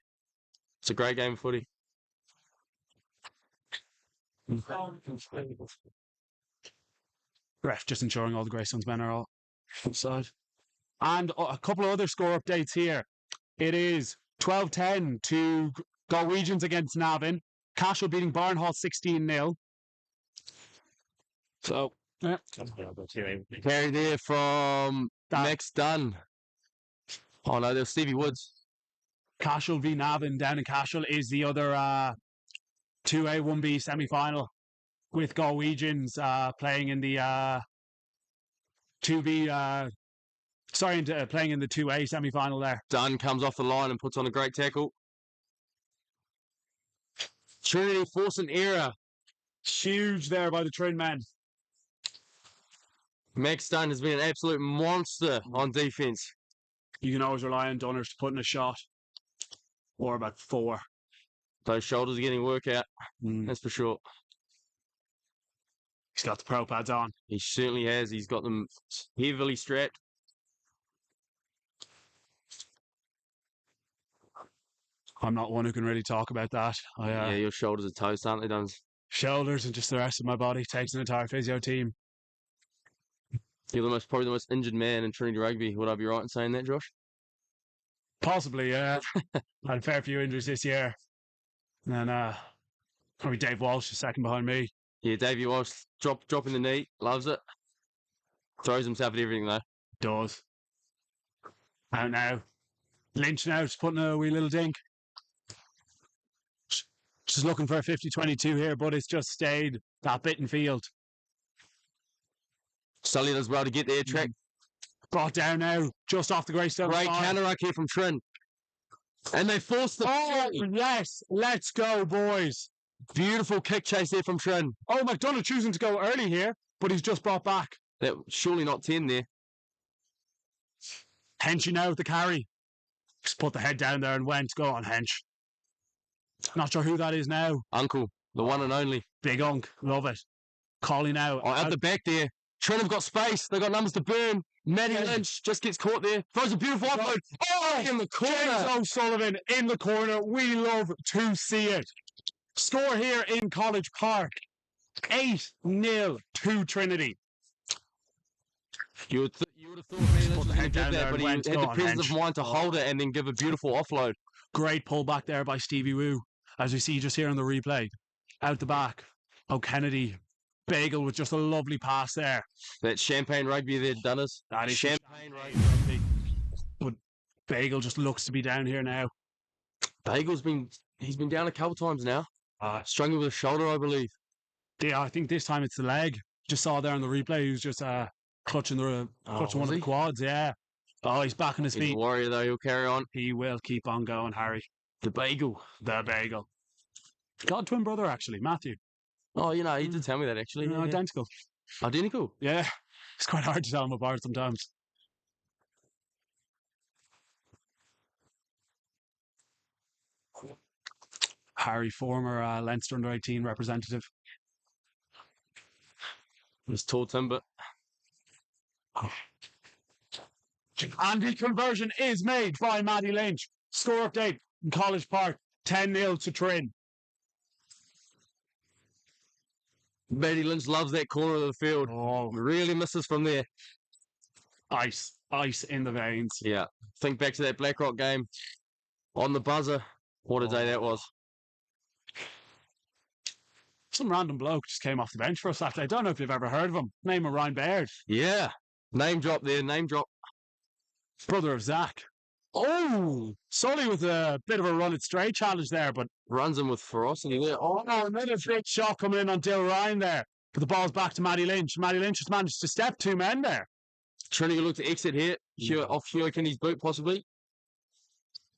It's a great game of footy. Ref just ensuring all the Greystones men are all outside. And a couple of other score updates here. It is 12-10 to Galwegians against Navan. Cashel beating Barnhall 16-0. So, yeah. Carry there from Max Dunn. Oh no, there's Stevie Woods. Cashel v Navan down in Cashel is the other 2A1B semi-final with Galwegians playing in the 2B playing in the 2A semi-final there. Dunn comes off the line and puts on a great tackle. Trinity force an error. Huge there by the Trin men. Max Dunn has been an absolute monster on defence. You can always rely on Dunners to put in a shot. Or about 4. Those shoulders are getting work out. That's for sure. He's got the pro pads on. He certainly has. He's got them heavily strapped. I'm not one who can really talk about that. Yeah, your shoulders are toast, aren't they, Duns? Shoulders and just the rest of my body takes an entire physio team. You're probably the most injured man in Trinity Rugby. Would I be right in saying that, Josh? Possibly, yeah. Had a fair few injuries this year. And probably Dave Walsh is second behind me. Yeah, Davey Walsh dropping the knee. Loves it. Throws himself at everything, though. Does. Out now. Lynch now just putting a wee little dink. Just looking for a 50-22 here, but it's just stayed that bit in field. Sully does well to get there, track. Brought down now, just off the Greystones. Great counter ruck here from Trin. And they forced the Oh, yes. Let's go, boys. beautiful kick chase there from Trin. Oh, McDonough choosing to go early here, but he's just brought back. That surely not 10 there. Henchy now with the carry. Just put the head down there and went. Go on, Hench. Not sure who that is now. Uncle, the one and only. Big Unk. Love it. Collie now. Oh, out the back there. Trin have got space. They've got numbers to burn. Matty Yeah. Lynch just gets caught there. Throws a beautiful offload. Oh, in the corner. James O'Sullivan in the corner. We love to see it. Score here in College Park. 8-0 to Trinity. You would have thought Matty Lynch Put was the going to head give down there that, and but he went, had "Go the on, presence of Hench." mind to hold it and then give a beautiful offload. Great pullback there by Stevie Woo. As we see just here on the replay. Out the back. O'Kennedy. Bagel with just a lovely pass there. That champagne rugby there, Dunners. That is Champagne rugby. rugby. But Bagel just looks to be down here now. Bagel's he's been down a couple times now. Struggling with a shoulder, I believe. Yeah, I think this time it's the leg. Just saw there on the replay. He was just clutching one was of the he? quads. Yeah. Oh, he's back on his He's a feet. warrior though, he'll carry on. He will keep on going, Harry. The Bagel. The Bagel. Got a twin brother, actually, Matthew. Oh, you know, he did tell me that actually. They're Yeah. identical. Identical. Yeah. It's quite hard to tell them apart sometimes. Harry, former Leinster under-18 representative. It's tall timber. And the conversion is made by Matty Lynch. Score update in College Park. 10-0 to Trin. Matty Lynch loves that corner of the field. Oh, Really misses from there. ice in the veins. Yeah. Think back to that Blackrock game on the buzzer. What a day that was. Some random bloke just came off the bench for us that day. I don't know if you've ever heard of him. Name of Ryan Baird. Yeah. Name drop there. Name drop. Brother of Zach. Oh, Sully with a bit of a run at straight challenge there, but Runs him with ferocity there. Oh, another big shot coming in on Dill Ryan there. But the ball's back to Matty Lynch. Matty Lynch has managed to step two men there. Trinity look to exit here. Off Hugh Kenny's boot, possibly.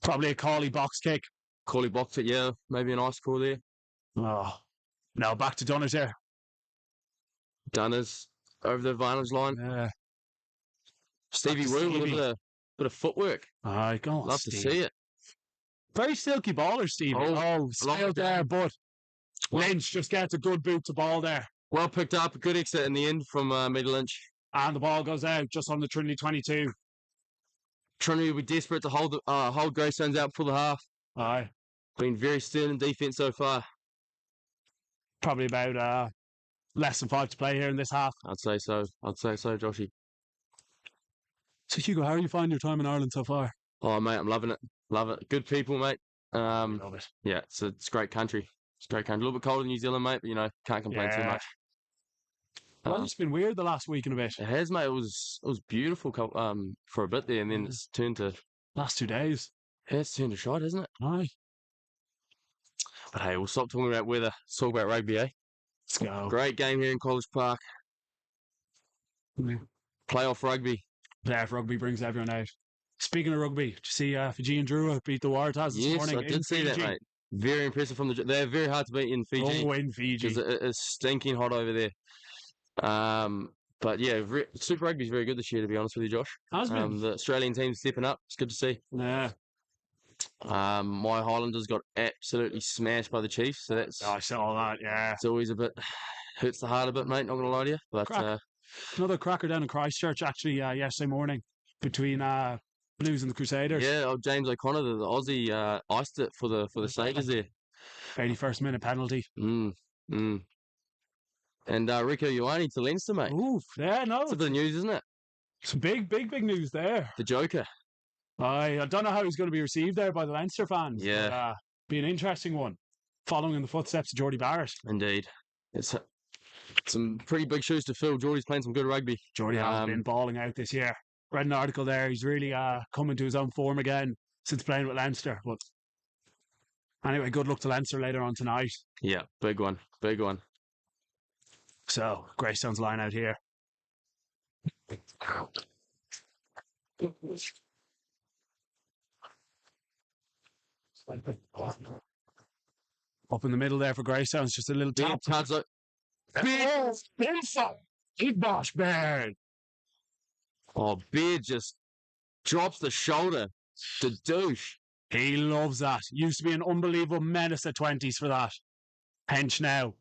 Probably a Cawley box kick. Corley boxed it, yeah. Maybe an ice call there. Oh, now back to Dunners there. Dunners over the advantage line. Stevie to Woo with Stevie. a bit of footwork. Aye, go on, Love Steve. to see it. Very silky baller, Steve. Oh, sailed there, but Lynch just gets a good boot to ball there. Well picked up. A good exit in the end from Matty Lynch. And the ball goes out just on the Trinity 22. Trinity will be desperate to hold Greystones out for the half. Aye. Been very stern in defence so far. Probably about less than 5 to play here in this half. I'd say so, Joshy. So, Hugo, how are you finding your time in Ireland so far? Oh, mate, I'm loving it. Love it. Good people, mate. Love it. Yeah, it's a great country. It's a great country. A little bit colder than New Zealand, mate, but, you know, can't complain too Yeah. much. Well, it's been weird the last week and a bit. It has, mate. It was beautiful for a bit there, and then it's turned to... Last 2 days. Yeah, it's turned to shite, hasn't it? Aye. But hey, we'll stop talking about weather. Let's talk about rugby, eh? Let's go. Great game here in College Park. Yeah. Playoff rugby. Playoff rugby brings everyone out. Speaking of rugby, did you see Fijian Drua beat the Waratahs this Yes, morning? I did see that, Fiji? mate. Very impressive from the... They're very hard to beat in Fiji. Oh, in Fiji. Because it is stinking hot over there. But yeah, Super Rugby's very good this year, to be honest with you, Josh. Has been. The Australian team's stepping up. It's good to see. Yeah. My Highlanders got absolutely smashed by the Chiefs, so that's Oh, I saw that, yeah. it's always a bit hurts the heart a bit, mate. Not gonna lie to you, but Crack. Another cracker down in Christchurch, actually, yesterday morning between Blues and the Crusaders. yeah, James O'Connor, the Aussie, iced it for the Sages there. 81st minute penalty. And Rico Ioane to Leinster, mate. Ooh, yeah, no. It's a bit of news, isn't it? Some big news there. The Joker. I don't know how he's going to be received there by the Leinster fans. Yeah. But, be an interesting one. Following in the footsteps of Geordie Barrett. Indeed. It's some pretty big shoes to fill. Geordie's playing some good rugby. Geordie has been balling out this year. Read an article there. He's really coming to his own form again since playing with Leinster. But anyway, good luck to Leinster later on tonight. Yeah, big one. Big one. So, Greystones line out here. Up in the middle there for Greystones, just a little Big tap. Tadzo. Big Bosh Bear. Oh, Beard just drops the shoulder to douche. He loves that. Used to be an unbelievable menace at 20s for that. Hench now.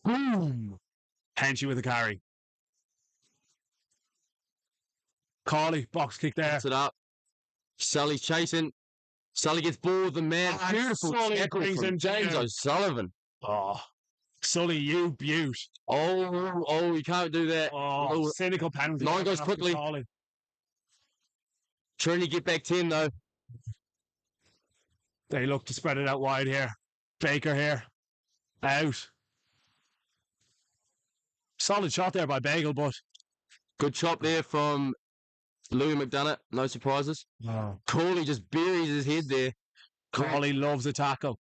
Boom. Henchy with a carry. Cawley, box kick there. Puts it up. Sully's chasing. Sully gets ball with the man. Ah, Beautiful Sully tackle brings from him James down. O'Sullivan. Oh, Sully, you beaut. Oh, you can't do that. Oh, cynical penalty. Line goes quickly. Trinity get back 10 though. They look to spread it out wide here. Baker here. Out. Solid shot there by Bagel, but Good chop there from Louis McDonough. No surprises. Cawley just buries his head there. Cawley loves a tackle.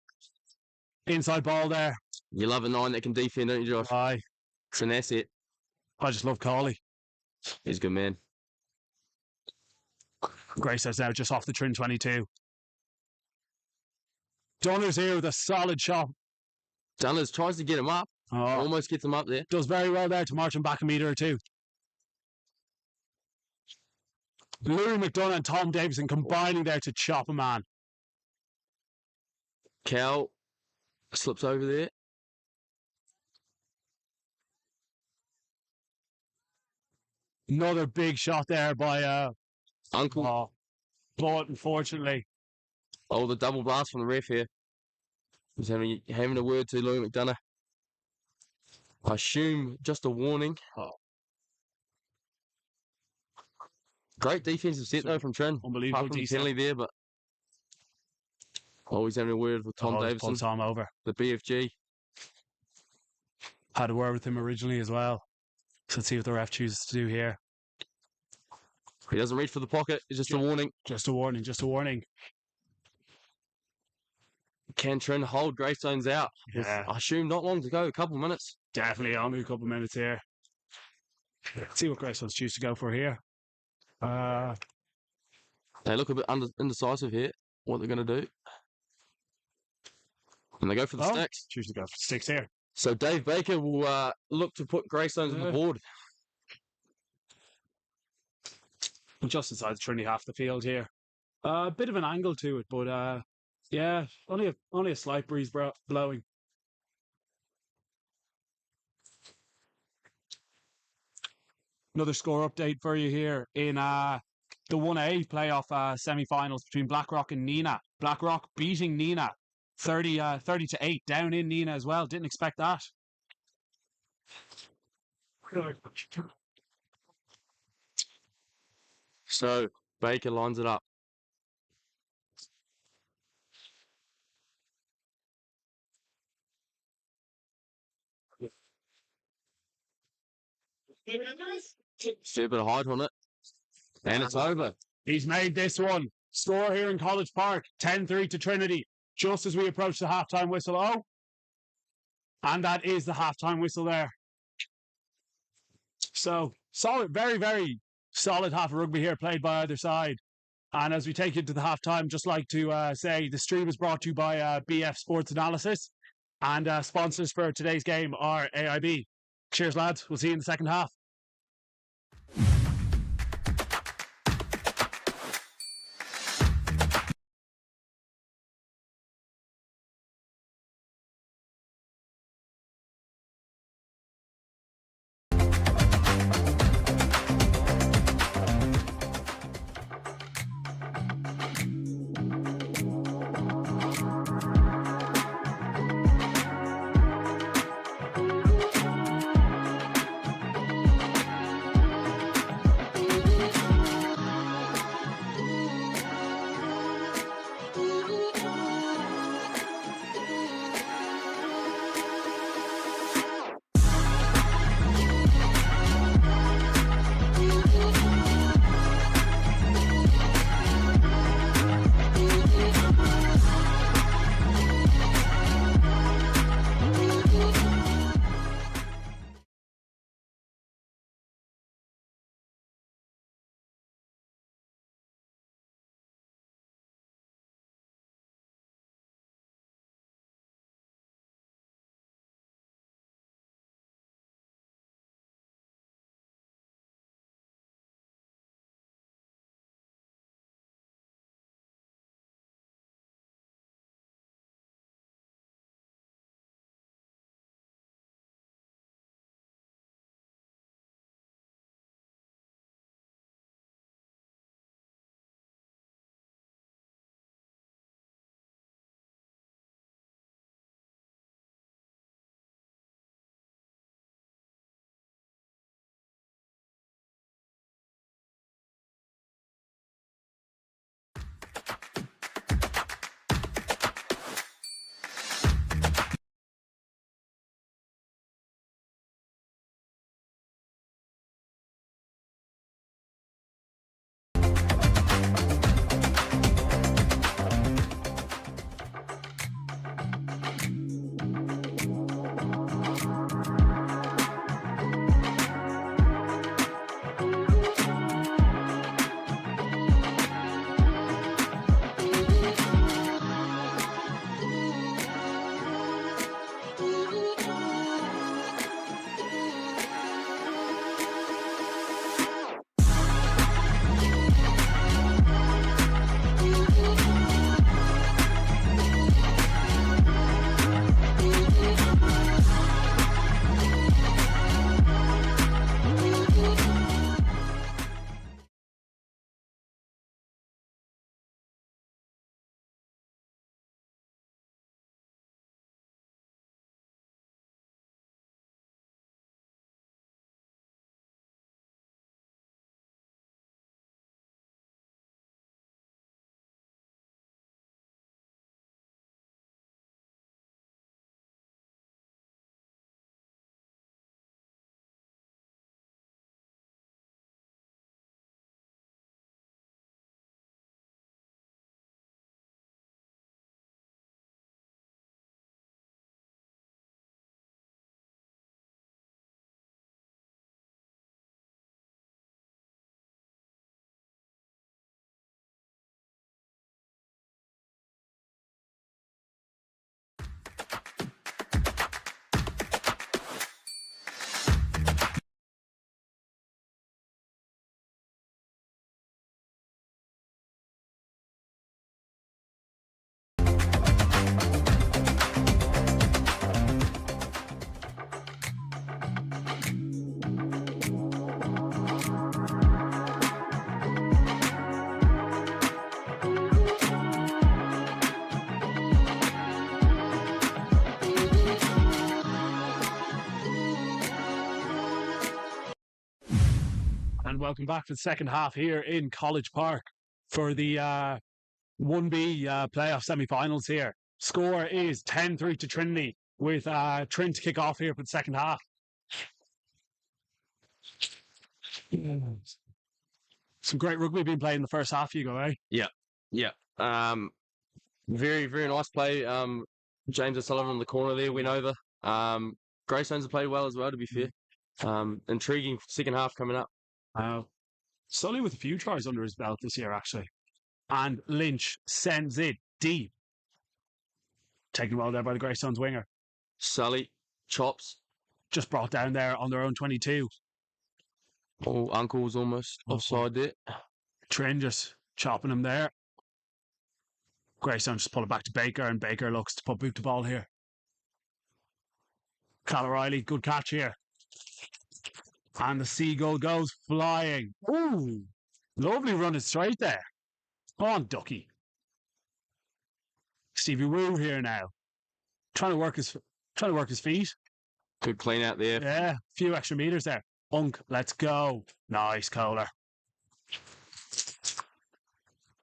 Inside ball there. You love a 9 that can defend, don't you, Josh? Aye. It's an asset. I just love Cawley. He's a good man. Greystones now just off the Trin 22. Dunners here with a solid shot. Dunners tries to get him up. Oh, Almost gets him up there. does very well there to march him back a metre or two. Louis McDonough and Tom Davison combining there to chop a man. Cal slips over there. Another big shot there by Uncle. but unfortunately, Oh, the double blast from the ref here. He's having a word to Louis McDonough. I assume just a warning. Great defensive set though from Trin. unbelievable Apart from the decent. penalty there, but he's having a word with Tom Just Davison, pulled Tom over. the BFG. Had a word with him originally as well. So let's see what the ref chooses to do here. He doesn't reach for the pocket. It's just a warning. Just a warning, just a warning. Can Trin hold Greystones out? Yeah. I assume not long to go. A couple of minutes. Definitely only a couple of minutes here. Let's see what Greystones choose to go for here. They look a bit indecisive here. What they're going to do. And they go for the sticks. Choose to go for sticks here. So Dave Baker will look to put Greystones on the board. Just inside the Trinity half the field here. A bit of an angle to it, but yeah, only a slight breeze blowing. Another score update for you here in the 1A playoff semi-finals between Blackrock and Nenagh. Blackrock beating Nenagh 30-8 down in Nenagh as well. Didn't expect that. So Baker lines it up. Fair bit of height on it. And it's over. He's made this one. Score here in College Park, 10-3 to Trinity, just as we approach the halftime whistle. Oh, and that is the halftime whistle there. So, solid, very, very solid half of rugby here played by either side. And as we take you to the halftime, just like to say the stream is brought to you by BF Sports Analysis. And sponsors for today's game are AIB. Cheers, lads. We'll see you in the second half. And welcome back to the second half here in College Park for the 1B playoff semi-finals here. Score is 10-3 to Trinity with Trin to kick off here for the second half. Some great rugby being played in the first half, Hugo, eh? Yeah. Very, very nice play. James O'Sullivan on the corner there went over. Greystones have played well as well, to be fair. Intriguing second half coming up. Sully with a few tries under his belt this year, actually. And Lynch sends it deep. Taken well there by the Greystones winger. Sully chops. Just brought down there on their own 22. Oh, Uncle's almost offside there. Trin just chopping him there. Greystones just pull it back to Baker, and Baker looks to put boot to ball here. Cal O'Reilly, good catch here. And the seagull goes flying. Ooh, lovely running straight there. Go on, Ducky. Stevie Woo here now. Trying to work his feet. Good clean out there. Yeah, a few extra meters there. Unk, let's go. Nice, Kohler.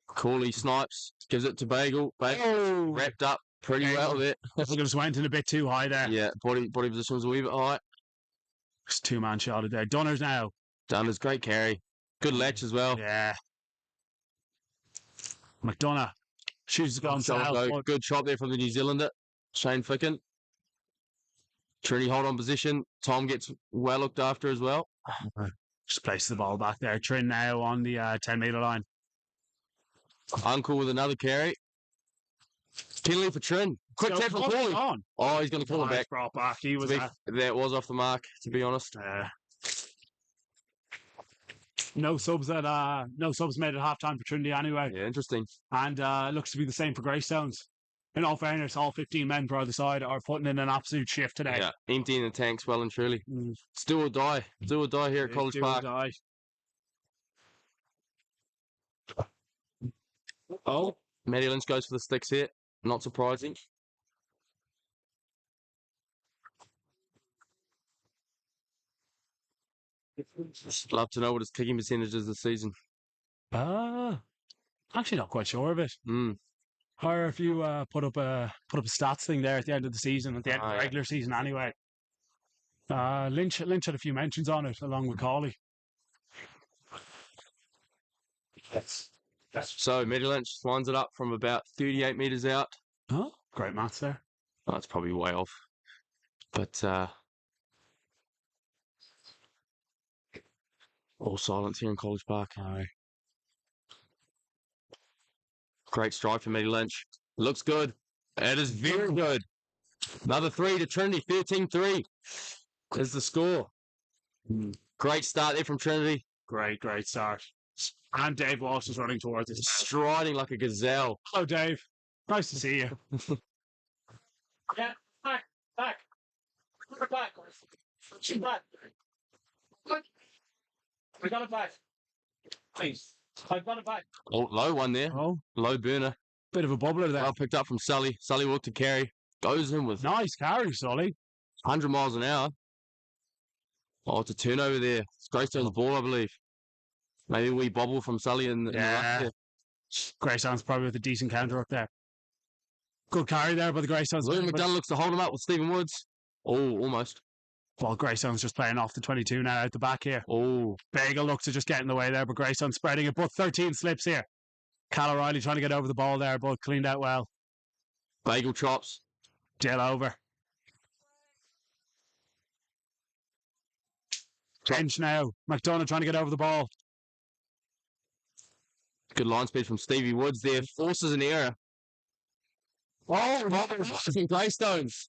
Cooley snipes, gives it to Bagel. Bagel wrapped up pretty well there. I think it just went in a bit too high there. Yeah, body position was a wee bit high. It's two-man shot there. Dunners now. Dunners, great carry. Good latch as well. Yeah. McDonough. Shoots gone south. Good shot there from the New Zealander. Shane Ficken. Trinity hold on position. Tom gets well looked after as well. Just places the ball back there. Trin now on the 10-metre line. Uncle with another carry. Penalty for Trin. Quick tap from Cooley. Oh, he's going to pull it back. Brought back. He was that was off the mark, to be honest. No subs made at half time for Trinity anyway. Yeah, interesting. And looks to be the same for Greystones. In all fairness, all 15 men per other side are putting in an absolute shift today. Yeah, emptying the tanks well and truly. Still or die. Still or die here at College Park. Oh, Matty Lynch goes for the sticks here. Not surprising. Love to know what his kicking percentage is this season. Actually not quite sure of it. Or if you put up a stats thing there at the end of the season, at the end of the regular season anyway. Lynch had a few mentions on it along with Cawley. So Matty Lynch lines it up from about 38 metres out. Oh, great maths there. Oh, it's probably way off. But all silence here in College Park. Great strike for Matty Lynch. Looks good. It is very good. Another 3 to Trinity. 13-3 is the score. Great start there from Trinity. Great start. And Dave Walsh is running towards us. Striding like a gazelle. Hello, Dave. Nice to see you. Yeah, back. Put it back. She's back. Good. We got it back. Please. I've got it back. Oh, low one there. Oh, low burner. Bit of a bubbler there. Well picked up from Sully. Sully walked to carry. Goes in with nice carry, Sully. 100 miles an hour. Oh, it's a turnover there. It's Greystone's ball, I believe. Maybe a wee bobble from Sully in the ruck there. Greystones probably with a decent counter up there. Good carry there by the Greystones. William McDonough looks to hold him up with Stephen Woods. Oh, almost. Well, Greystones just playing off the 22 now out the back here. Oh. Bagel looks to just get in the way there, but Greystones spreading it. But 13 slips here. Cal O'Reilly trying to get over the ball there, but cleaned out well. Bagel chops. Dill over. Bench now. McDonough trying to get over the ball. Good line speed from Stevie Woods there. Forces an error. Oh, from Greystones.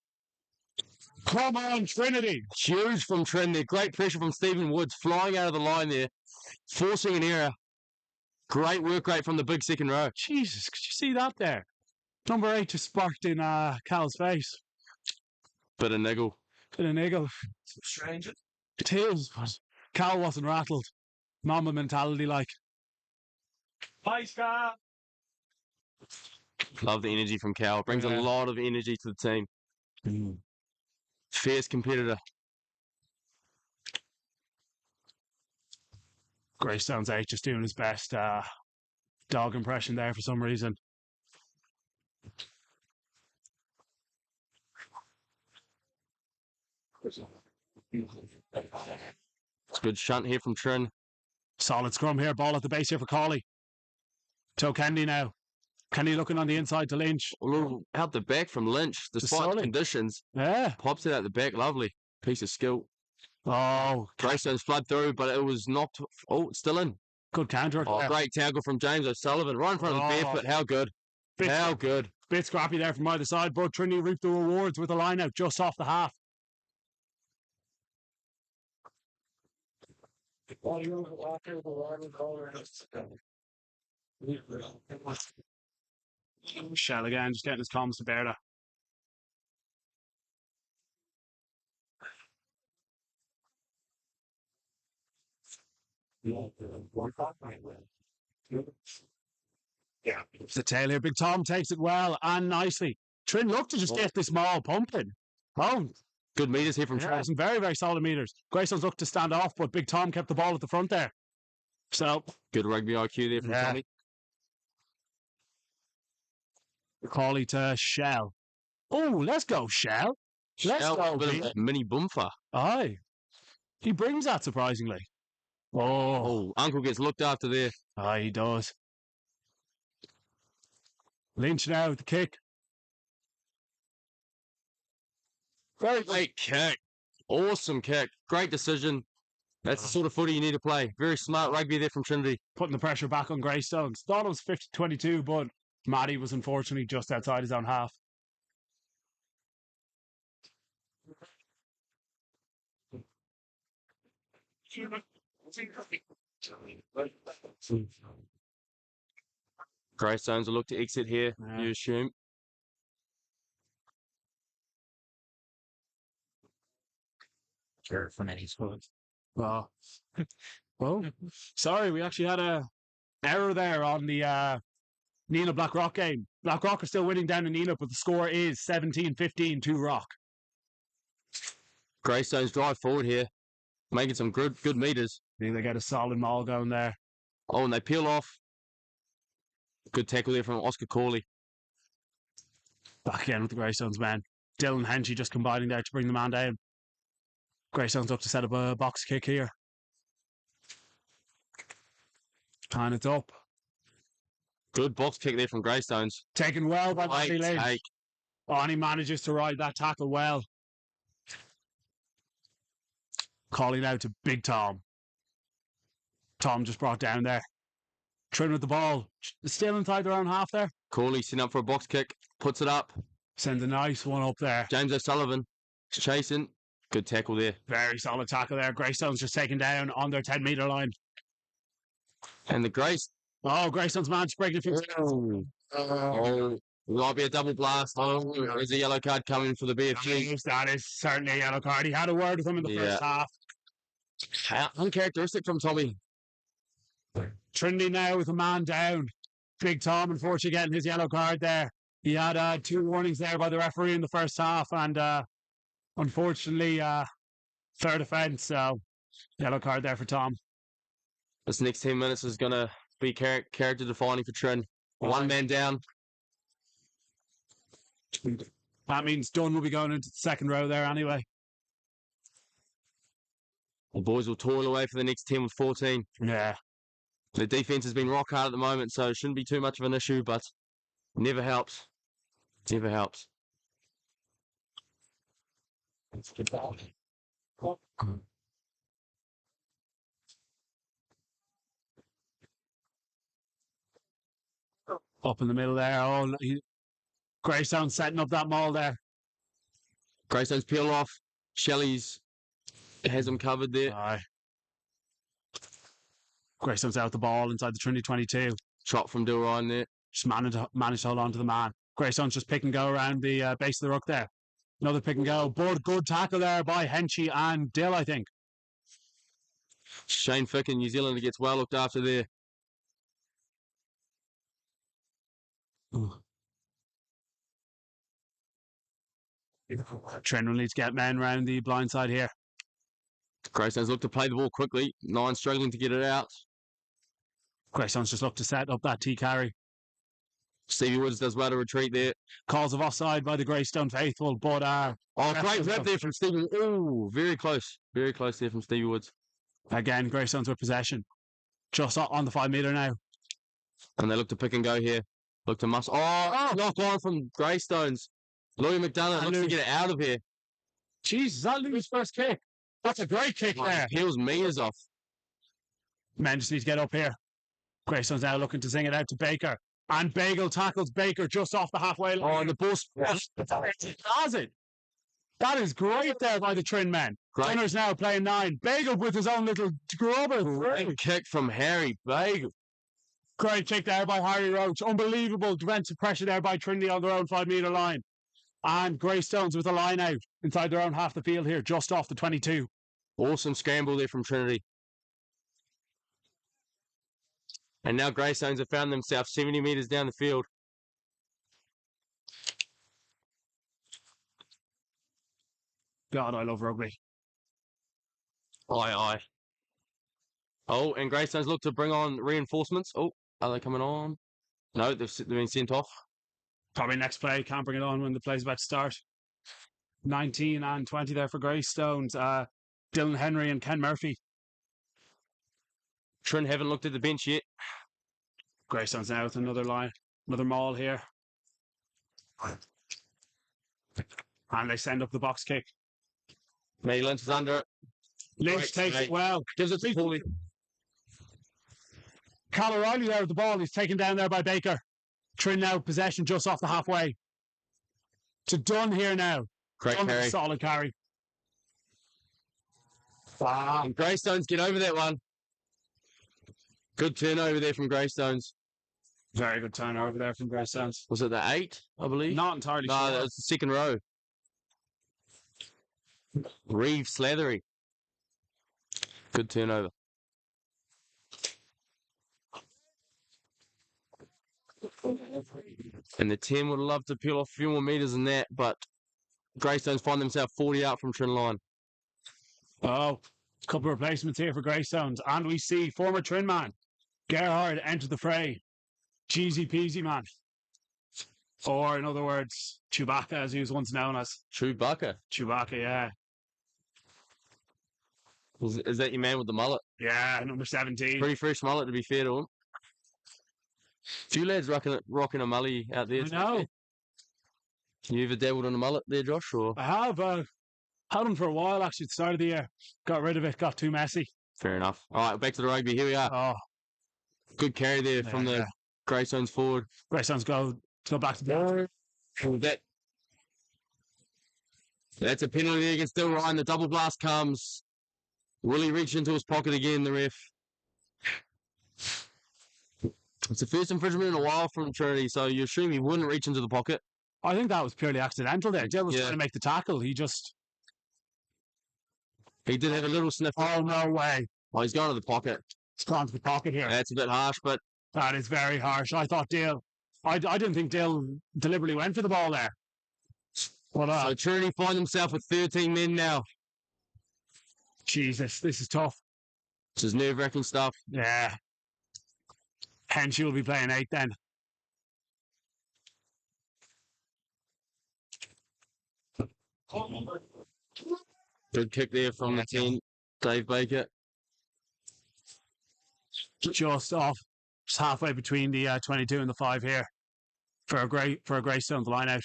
Come on, Trinity. Huge from Trinity. Great pressure from Stephen Woods. Flying out of the line there. Forcing an error. Great work rate from the big second row. Jesus, could you see that there? Number 8 just sparked in Cal's face. Bit of niggle. Strange. It is, but Cal wasn't rattled. Mamba mentality like. Hi, Scar. Love the energy from Cal. Brings a lot of energy to the team. Fierce competitor. Greystones 8 just doing his best dog impression there for some reason. It's a good shunt here from Trin. Solid scrum here. Ball at the base here for Cawley. To Kennedy now. Kennedy looking on the inside to Lynch. A little out the back from Lynch, despite the conditions. Yeah. Pops it out the back. Lovely piece of skill. Oh, Greystones flood through, but it was knocked. Oh, it's still in. good counter. Oh, great tackle from James O'Sullivan. Right in front of the barefoot. How good. How good. Bit scrappy there from either side, but Trinity reaped the rewards with a line out just off the half. Shell again, just getting his comms to bear that. Yeah, the tail here. Big Tom takes it well and nicely. Trin looked to just get this maul pumping. Oh, good meters here from Trin. Some very, very solid meters. Greystones looked to stand off, but Big Tom kept the ball at the front there. So good rugby IQ there from Tommy. Cawley to Shell. Oh, let's go, Shell. Let's go, mini bumper. Aye. He brings that surprisingly. Oh, Uncle gets looked after there. Aye, he does. Lynch now with the kick. Very great kick. Awesome kick. Great decision. That's the sort of footy you need to play. Very smart rugby there from Trinity. Putting the pressure back on Greystones. Thought it was 50-22, but Matty was unfortunately just outside his own half. Greystones will look to exit here, you assume. Well, sorry, we actually had a error there on the Nenagh Blackrock game. Blackrock are still winning down in Nenagh, but the score is 17-15 to Rock. Greystones drive forward here, making some good meters. I think they get a solid maul going there. Oh, and they peel off. Good tackle there from Oscar Cawley. Back again with the Greystones man. Dylan Henchy just combining there to bring the man down. Greystones up to set up a box kick here. And it's up. Good box kick there from Greystones. Taken well by Matty Lynch. Oh, and he manages to ride that tackle well. Calling out to Big Tom. Tom just brought down there. Trin with the ball. Still inside their own half there. Cawley sitting up for a box kick. Puts it up. Sends a nice one up there. James O'Sullivan is chasing. Good tackle there. Very solid tackle there. Greystones just taken down on their 10-metre line. And the Grace. Oh, Greystones man just breaking a few. Oh, might be a double blast. Oh, there's a yellow card coming for the BFG. That is certainly a yellow card. He had a word with him in the first half. Uncharacteristic from Tommy. Trinity now with a man down. Big Tom, unfortunately, getting his yellow card there. He had 2 warnings there by the referee in the first half, and unfortunately, third offence. So, yellow card there for Tom. This next 10 minutes is going to be character defining for Trin. One man down. That means Dunn will be going into the second row there anyway. The boys will toil away for the next 10 with 14. Yeah. The defence has been rock hard at the moment, so it shouldn't be too much of an issue, but never helps. Never helps. Up in the middle there. Oh, Greystones setting up that maul there. Greystones peel off. Shelley's has him covered there. Aye. Greystones out the ball inside the Trinity 22. Shot from Dill Ryan there. Just managed to hold on to the man. Greystones just pick and go around the base of the ruck there. Another pick and go. But good tackle there by Henchy and Dill, I think. Shane Ficken, New Zealand, gets well looked after there. Trent will need to get men around the blind side here. Greystones look to play the ball quickly. Nine struggling to get it out. Greystones just look to set up that T carry. Stevie Woods does well to retreat there. Calls of offside by the Greystone faithful, but Great rep there from Stevie. Oh, very close. Very close there from Stevie Woods. again, Greystones with possession. Just on the 5 metre now. And they look to pick and go here. Look to Knock on from Greystones. Louis McDonough looks to get it out of here. Jesus, that Louis' first kick. That's a great kick there. Peels meters off. Men just need to get up here. Greystones now looking to sing it out to Baker. And Bagel tackles Baker just off the halfway line. Oh, and the ball Has it? That is great there by the Trin men. Gunners now playing 9. Bagel with his own little grubber. Great kick from Harry Bagel. Great kick there by Harry Roach. Unbelievable defensive pressure there by Trinity on their own 5 metre line. And Greystones with a line out inside their own half the field here, just off the 22. Awesome scramble there from Trinity. And now Greystones have found themselves 70 metres down the field. God, I love rugby. Aye. Oh, and Greystones look to bring on reinforcements. Oh, are they coming on? No, they've been sent off. Probably next play, can't bring it on when the play's about to start. 19 and 20 there for Greystones. Dylan Henry and Ken Murphy. Trin haven't looked at the bench yet. Greystones now with another line, another maul here. And they send up the box kick. Matty Lynch is under it. Lynch takes it well. Gives it to Paulie. Cal O'Reilly there with the ball. He's taken down there by Baker. Trin now possession just off the halfway. To Dunn here now. Great Dunn with a carry. solid carry. And Greystones get over that one. Good turnover there from Greystones. Very good turnover there from Greystones. Was it the 8, I believe? Not entirely No, sure. that was the second row. Reeve Slattery. Good turnover. And the 10 would love to peel off a few more metres than that, but Greystones find themselves 40 out from Trin line. Oh, a couple of replacements here for Greystones. And we see former Trin man, Gerhard, enter the fray. Cheesy peasy, man. Or, in other words, Chewbacca, as he was once known as. Chewbacca. Chewbacca, yeah. Is that your man with the mullet? Yeah, number 17. Pretty fresh mullet, to be fair to him. Few lads rocking a mully out there. I know. You ever dabbled on a mullet there, Josh? Or I have had them for a while, actually, at the start of the year. Got rid of it, got too messy. fair enough. All right, back to the rugby. Here we are. Oh, Good carry there from the Greystones forward. Greystones go back to the That's a penalty against Dill Ryan. The double blast comes. Will he reach into his pocket again, the ref? It's the first infringement in a while from Trinity, so you assume he wouldn't reach into the pocket. I think that was purely accidental there. Dill was Yeah. trying to make the tackle. He just... He did have a little sniff. Oh, no way. Oh, he's gone to the pocket. It's gone to the pocket here. That's a bit harsh, but That is very harsh. I thought Dill... I didn't think Dill deliberately went for the ball there. But, so Trinity find himself with 13 men now. Jesus, this is tough. This is nerve-wracking stuff. Yeah. Hence, you'll be playing 8 then. Good kick there from the 10, Dave Baker. Just off, just halfway between the 22 and the 5 here for a Greystones line out.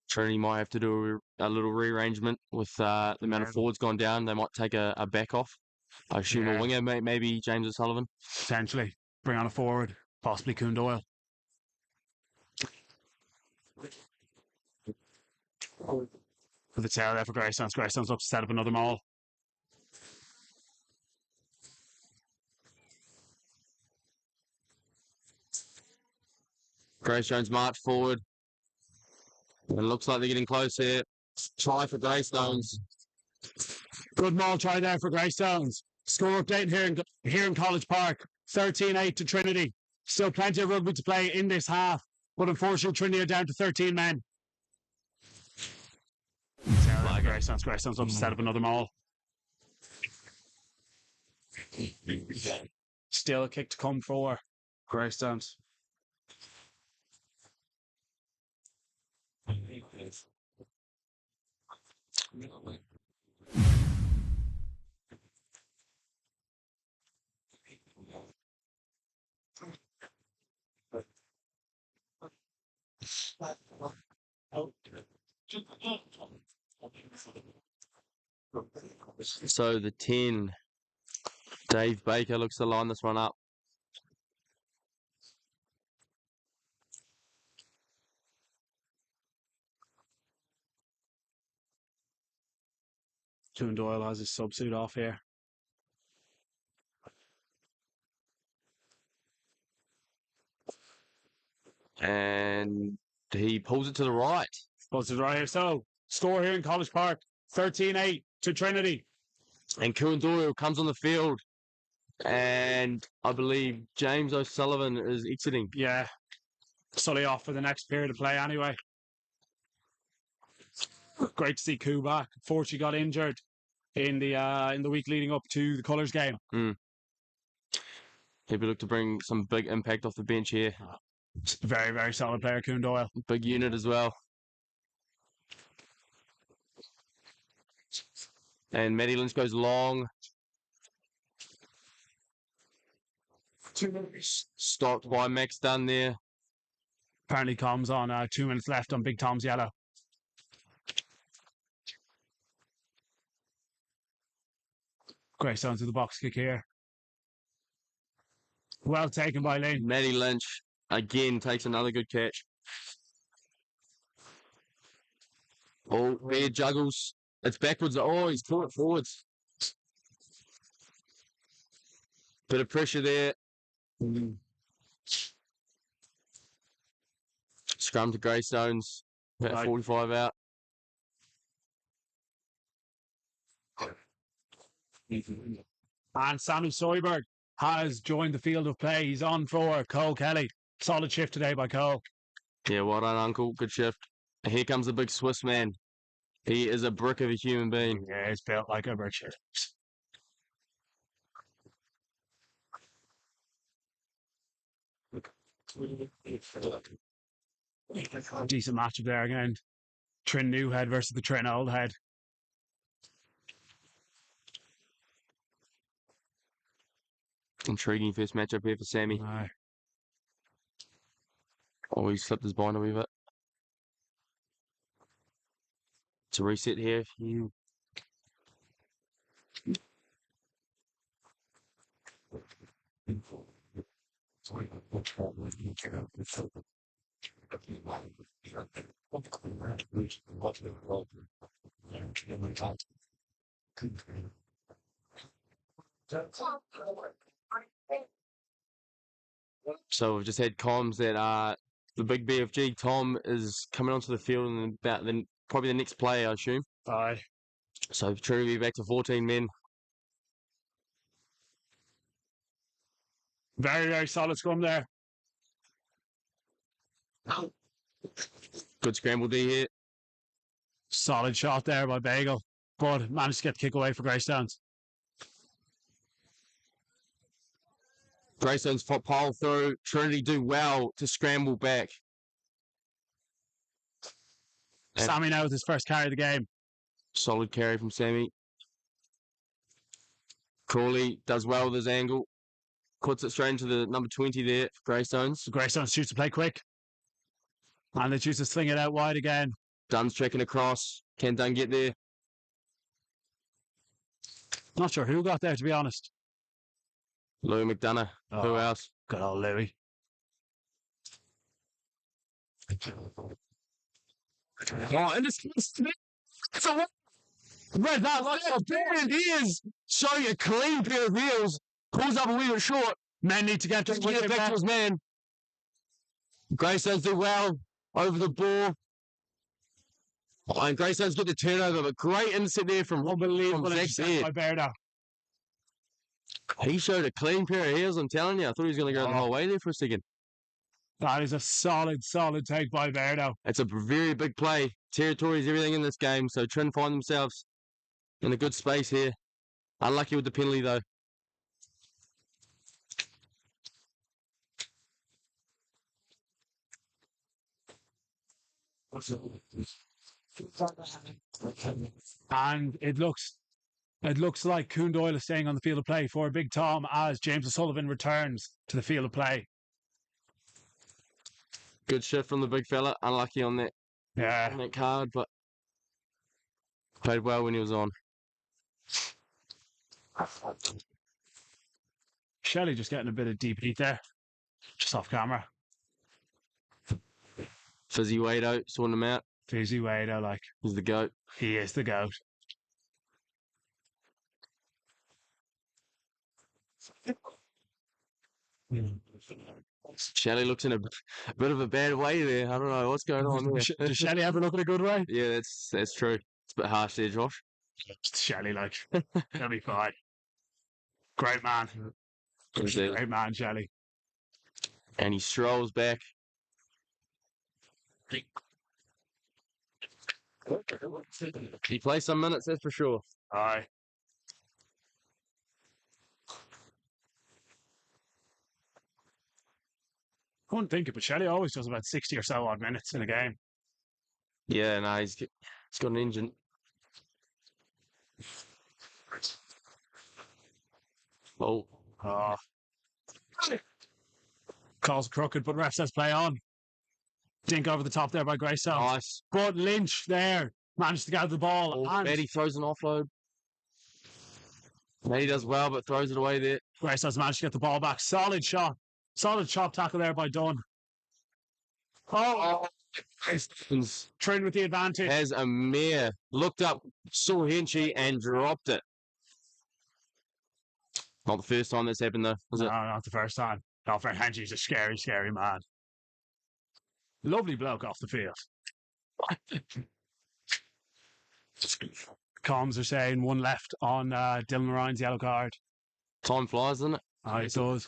Trinity might have to do a little rearrangement with the amount of forwards gone down. They might take a back off. I assume a winger, maybe James O'Sullivan. Potentially bring on a forward, possibly Coon Doyle. With the tail there for Greystones. Greystones look to set up another maul. Greystones march forward. It looks like they're getting close here. Try for Greystones. Good maul try there for Greystones. Score update here in College Park. 13-8 to Trinity. Still plenty of rugby to play in this half, but unfortunately Trinity are down to 13 men. Greystones up to set up another maul. Still a kick to come for Greystones. So the 10, Dave Baker looks to line this one up. Toon Doyle has his subsuit off here. And he pulls it to the right. Pulls it right here. So, score here in College Park. 13-8 to Trinity. And Coon Doyle comes on the field. And I believe James O'Sullivan is exiting. Yeah. Sully off for the next period of play anyway. Great to see Koo back. Unfortunately got injured in the week leading up to the Colours game. He'll be looking to bring some big impact off the bench here. Very, very solid player, Coon Doyle. Big unit as well. And Matty Lynch goes long. Stopped by Max Dunn there. Apparently comms on 2 minutes left on Big Tom's yellow. Greystones to the box kick here. Well taken by Lynn. Matty Lynch again takes another good catch. Oh, there juggles. It's backwards. Oh, he's pulled it forwards. Bit of pressure there. Scrum to Greystones. About 45 out. And Sammy Soyberg has joined the field of play. He's on for Cole Kelly. Solid shift today by Cole. Yeah, well done, Uncle. Good shift. Here comes the big Swiss man. He is a brick of a human being. Yeah, he's built like a brick shit. Decent matchup there again. Trin New Head versus the Trin Old Head. Intriguing first matchup here for Sammy. Oh, he's flipped his bind a wee bit. It's a reset here. So we've just had comms that the big BFG Tom is coming onto the field in about probably the next play, I assume. Aye. So Trinity will be back to 14 men. Very, very solid scrum there. Good scramble D here. Solid shot there by Bagel, but managed to get the kick away for Greystones. Greystones pile through. Trinity do well to scramble back. Sammy now with his first carry of the game. Solid carry from Sammy. Crawley does well with his angle. Puts it straight into the number 20 there for Greystones. So Greystones choose to play quick. And they choose to sling it out wide again. Dunn's checking across. Can Dunn get there? Not sure who got there, to be honest. Louis McDonough. Oh, Who else? Good old Louis. Oh, and it's a red that like a brilliant ears. Showing a clean pair of heels. Pulls up a wee bit short. Men need to get Just to get back to his man. Greystones do well over the ball. Oh, and Greystones get the turnover, but great inset there from Unbelievable Zach intercept by Berda. He showed a clean pair of heels, I'm telling you. I thought he was going to go the whole way there for a second. That is a solid take by Berto. It's a very big play. Territory is everything in this game, so Trin find themselves in a good space here. Unlucky with the penalty, though. And it looks like Coon Doyle is staying on the field of play for Big Tom as James O'Sullivan returns to the field of play. Good shift from the big fella. Unlucky on that card, but played well when he was on. Shelley just getting a bit of deep heat there, just off camera. Fizzy Wado, sorting him out. Fizzy Wado, like He's the GOAT. he is the GOAT. Shelley looks in a bit of a bad way there. I don't know what's going on there. Does Shelley ever look in a good way? Yeah, that's true. It's a bit harsh there, Josh. Shelley, like, he'll be fine. Great man. Indeed. Great man, Shelley. And he strolls back. He plays some minutes, that's for sure. Aye. I wouldn't think it, but Shelley always does about 60 or so odd minutes in a game. Yeah, no, he's got an engine. Oh. Calls crooked, but ref says play on. Dink over the top there by Greystones. Nice. But Lynch there managed to gather the ball. And Betty throws an offload. Betty does well, but throws it away there. Greystones managed to get the ball back. Solid shot. Solid chop tackle there by Dunn. Trin with the advantage. Has a mare. Looked up, saw Henchy, and dropped it. Not the first time that's happened, though, was it? No, not the first time. No, Fred Henchy's a scary, scary man. Lovely bloke off the field. Comms are saying one left on Dylan Ryan's yellow card. Time flies, doesn't it? Oh, it does.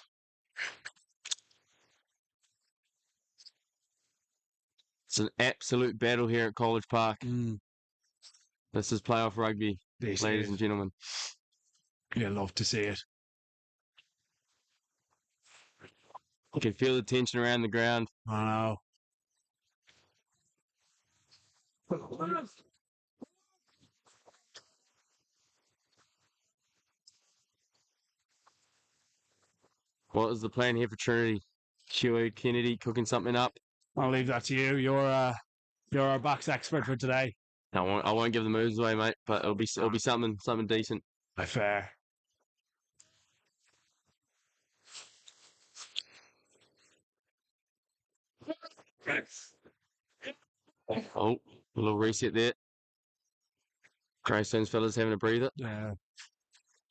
It's an absolute battle here at College Park. This is playoff rugby, ladies and gentlemen. You love to see it. You can feel the tension around the ground. I know. What is the plan here for Trinity? Huey Kennedy cooking something up? I'll leave that to you. You're our backs expert for today. I won't give the moves away, mate. But it'll be something decent. Fair. Oh, a little reset there. Greystones fellas having a breather. Yeah.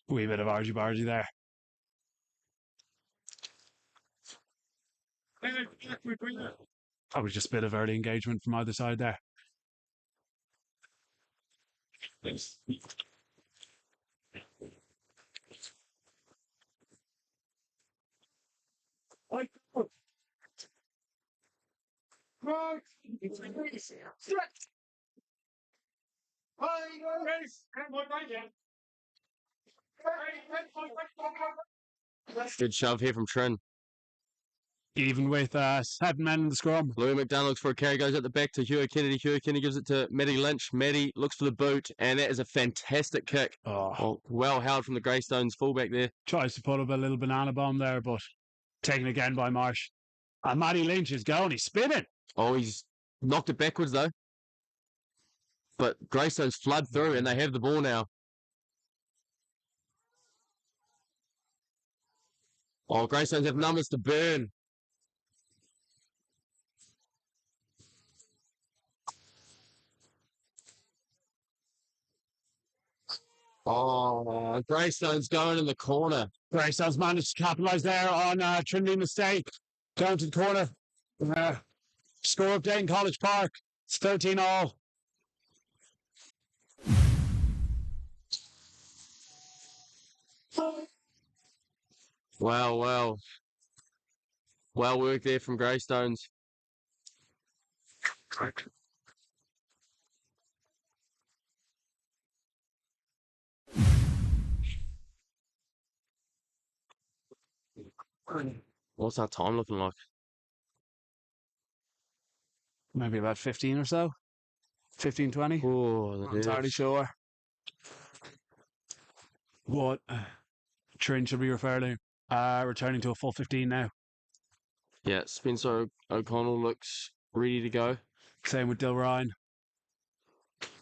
Wee bit of argy-bargy there. Probably just a bit of early engagement from either side there. Good shove here from Trin. Even with 7 men in the scrum. Louis McDonough looks for a carry, goes at the back to Huey Kennedy. Huey Kennedy gives it to Matty Lynch. Matty looks for the boot, and that is a fantastic kick. Well held from the Greystones fullback there. Tries to put up a little banana bomb there, but taken again by Marsh. And Matty Lynch is going. He's spinning. Oh, he's knocked it backwards, though. But Greystones flood through, and they have the ball now. Oh, Greystones have numbers to burn. Oh, Greystones going in the corner. Greystones managed to capitalise there on Trinity mistake. Down to the corner. Score update in College Park. It's 13-all. Well work there from Greystones. What's our time looking like? Maybe about 15 or so. 15, 20. Oh, Not entirely sure. What Trin should be returning to a full 15 now. Yeah, Spencer O'Connell looks ready to go. Same with Dill Ryan.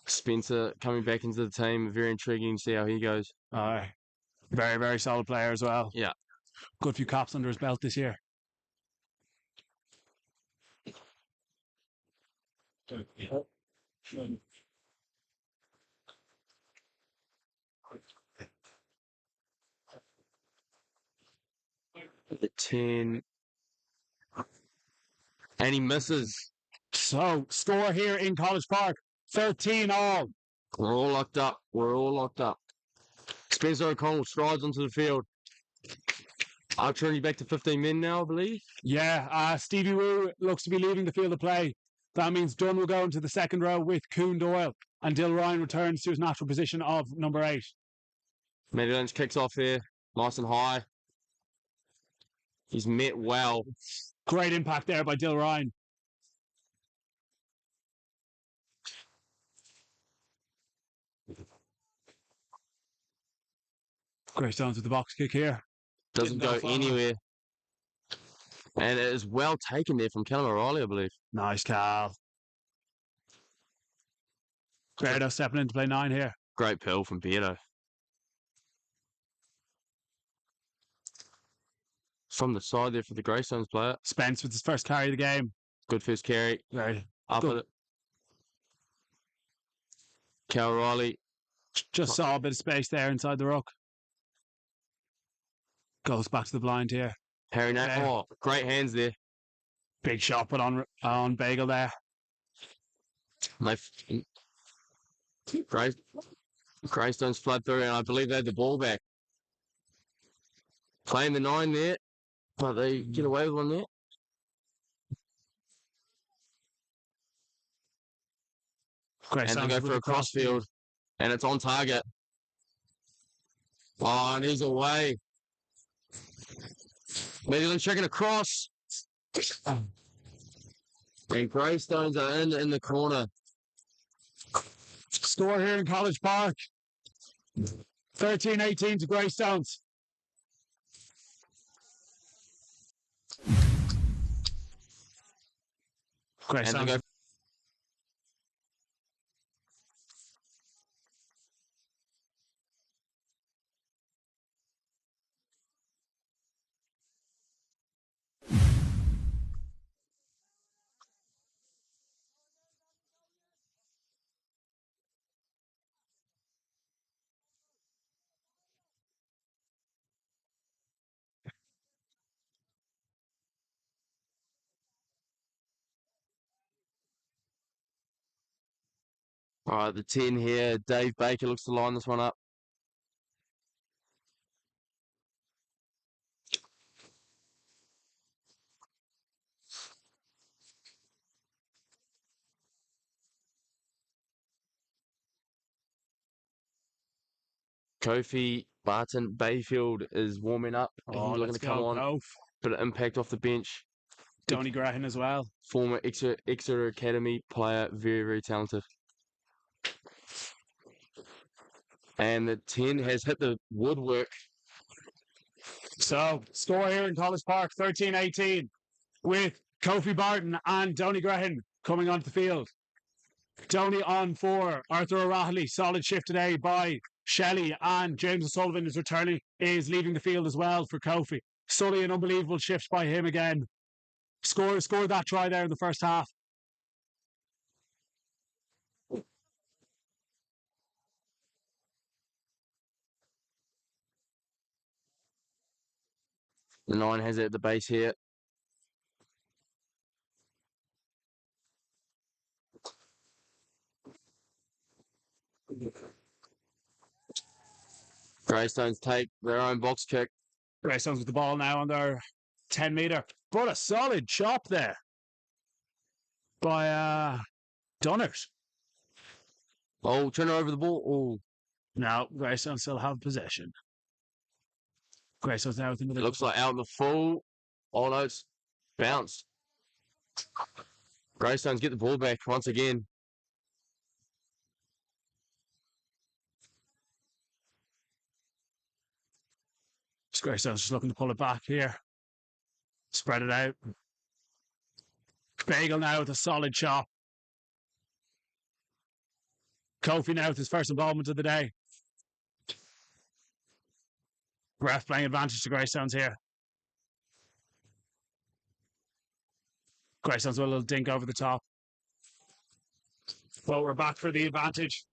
Spencer coming back into the team, very intriguing to see how he goes. Very, very solid player as well. Yeah. Good few caps under his belt this year. The 10. And he misses. So, score here in College Park, 13 all. We're all locked up. Spencer O'Connell strides onto the field. Our Trinity back to 15 men now, I believe. Yeah, Stevie Wu looks to be leaving the field of play. That means Dunn will go into the second row with Coon Doyle, and Dill Ryan returns to his natural position of number 8. Matty Lynch kicks off here, nice and high. He's met well. Great impact there by Dill Ryan. Greystones with the box kick here. Doesn't go anywhere. And it is well taken there from Callum O'Reilly, I believe. Nice, Cal. Beardo stepping in to play 9 here. Great pill from Beardo. From the side there for the Greystones player. Spence with his first carry of the game. Good first carry. Right. Up at it. Cal O'Reilly. Just saw a bit of space there inside the ruck. Goes back to the blind here. Harry Nat. Oh, great hands there. Big shot put on Bagel there. Greystones flood through, and I believe they had the ball back. Playing the 9 there, but they get away with one there. And they go for a crossfield, and it's on target. Oh, and he's away. Midland checking across. And Greystones are in the corner. Score here in College Park. 13-18 to Greystones. Greystones. All right, the 10 here. Dave Baker looks to line this one up. Kofi Barton Bayfield is warming up. He's looking to come on. Bit of impact off the bench. Donny Graham as well. Former Exeter Academy player. Very, very talented. And the 10 has hit the woodwork. So, score here in College Park, 13-18, with Kofi Barton and Donny Graham coming onto the field. Donny on 4, Arthur O'Reilly, solid shift today by Shelley, and James O'Sullivan is leaving the field as well for Kofi. Sully, an unbelievable shift by him again. Scored that try there in the first half. The 9 has it at the base here. Greystones take their own box kick. Greystones with the ball now on their 10-metre. But a solid chop there by Dunners. Oh, turn over the ball. Oh, Now, Greystones still have possession. Greystones now with another. it looks like out in the full. Oh no, it's bounced. Greystones get the ball back once again. Greystones just looking to pull it back here. Spread it out. Bagel now with a solid chop. Kofi now with his first involvement of the day. Ref playing advantage to Greystones here. Greystones with a little dink over the top. But we're back for the advantage.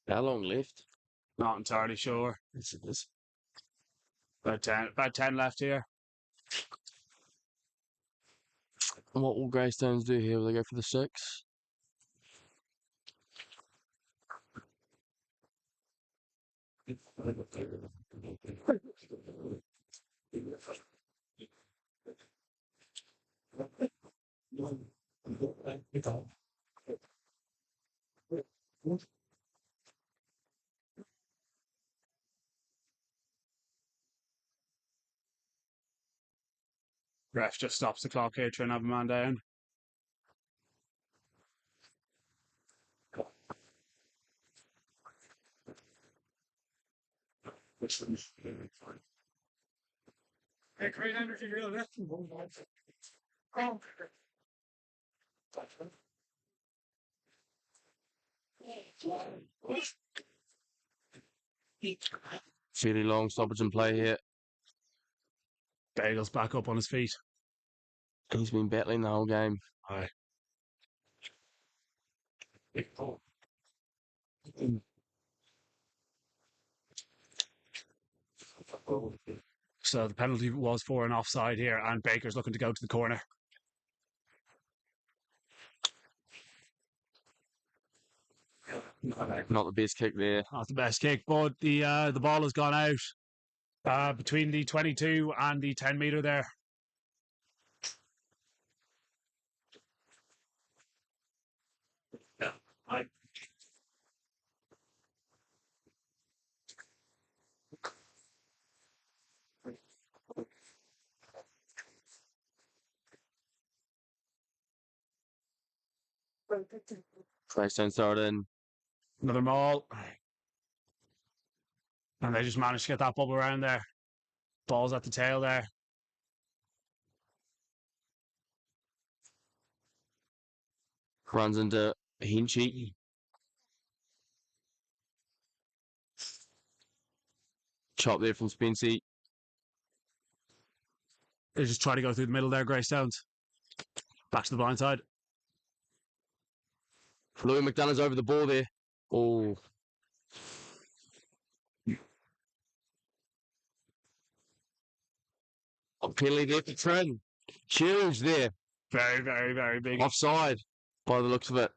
How long left? Not entirely sure. Yes, it is. About 10 left here. What will Greystones do here? Will they go for the 6? Ref just stops the clock here, trying to have a man down. Hey, great energy, real Fairly long stoppage in play here. Bagel's back up on his feet. He's been battling the whole game. Aye. So the penalty was for an offside here, and Baker's looking to go to the corner. Not the best kick there. Not the best kick, but the ball has gone out between the 22 and the 10-metre there. Greystones throw it in. Another maul. And they just managed to get that bubble around there. Ball's at the tail there. Runs into Hinchy. Chop there from Spency. They just try to go through the middle there, Greystones. Back to the blind side. Louis McDonough's over the ball there. Oh. A penalty there for Trin. Huge there. Very, very, very big. Offside by the looks of it.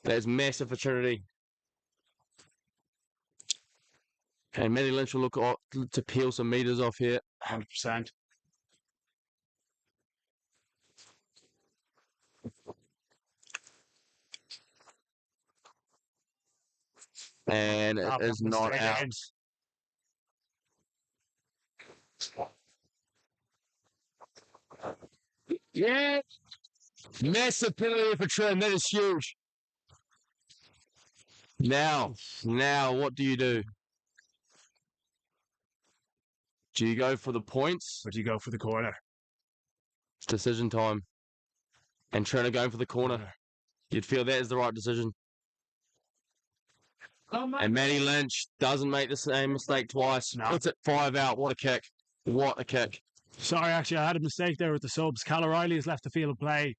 That's massive for Trinity. And Matty Lynch will look to peel some metres off here. 100%. And it is not out. Yeah. Massive penalty for Trin. That is huge. Now, what do you do? Do you go for the points? Or do you go for the corner? It's decision time. And Trin are going for the corner. You'd feel that is the right decision. And Matty Lynch doesn't make the same mistake twice. No. Puts it 5 out. What a kick. What a kick. Sorry, actually, I had a mistake there with the subs. Cal O'Reilly has left the field of play.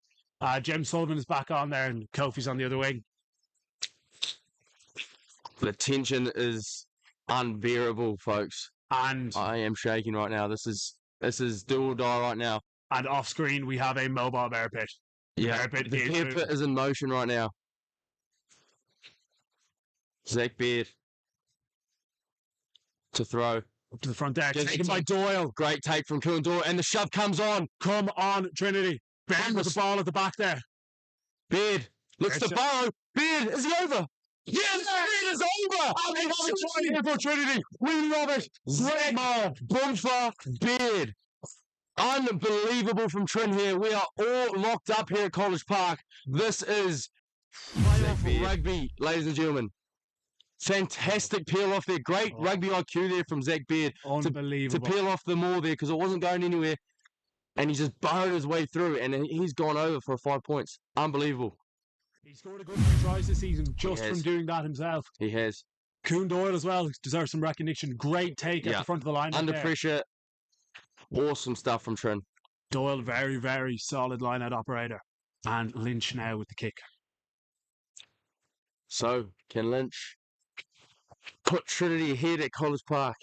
Jim Sullivan is back on there, and Kofi's on the other wing. The tension is unbearable, folks. And I am shaking right now. This is do or die right now. off screen we have a mobile bear pit. Yeah, Bear pit the is bear moving. pit is in motion right now. Zach Beard to throw. Up to the front deck. Gives Taken it by to- Doyle. Great take from Coon Doyle, and the shove comes on. Come on, Trinity. Bear with the ball at the back there. Beard looks to Beard borrow. Beard, is he over? Yes, Beard is over. And we have a try here for Trinity. We love it. Zach Bumper Beard. Unbelievable from Trin here. We are all locked up here at College Park. This is playoff rugby, ladies and gentlemen. Fantastic peel off there. Great rugby IQ there from Zach Beard to Unbelievable. peel off the maul there because it wasn't going anywhere. And he just burrowed his way through and he's gone over for 5 points. Unbelievable. He scored a good few tries this season just has. from doing that himself. He has. Coon Doyle as well deserves some recognition. Great take at Yeah. the front of the line. Under there. pressure. Awesome stuff from Trin. Doyle, very, very solid line-out operator. And Lynch now with the kick. So, can Lynch put Trinity ahead at College Park?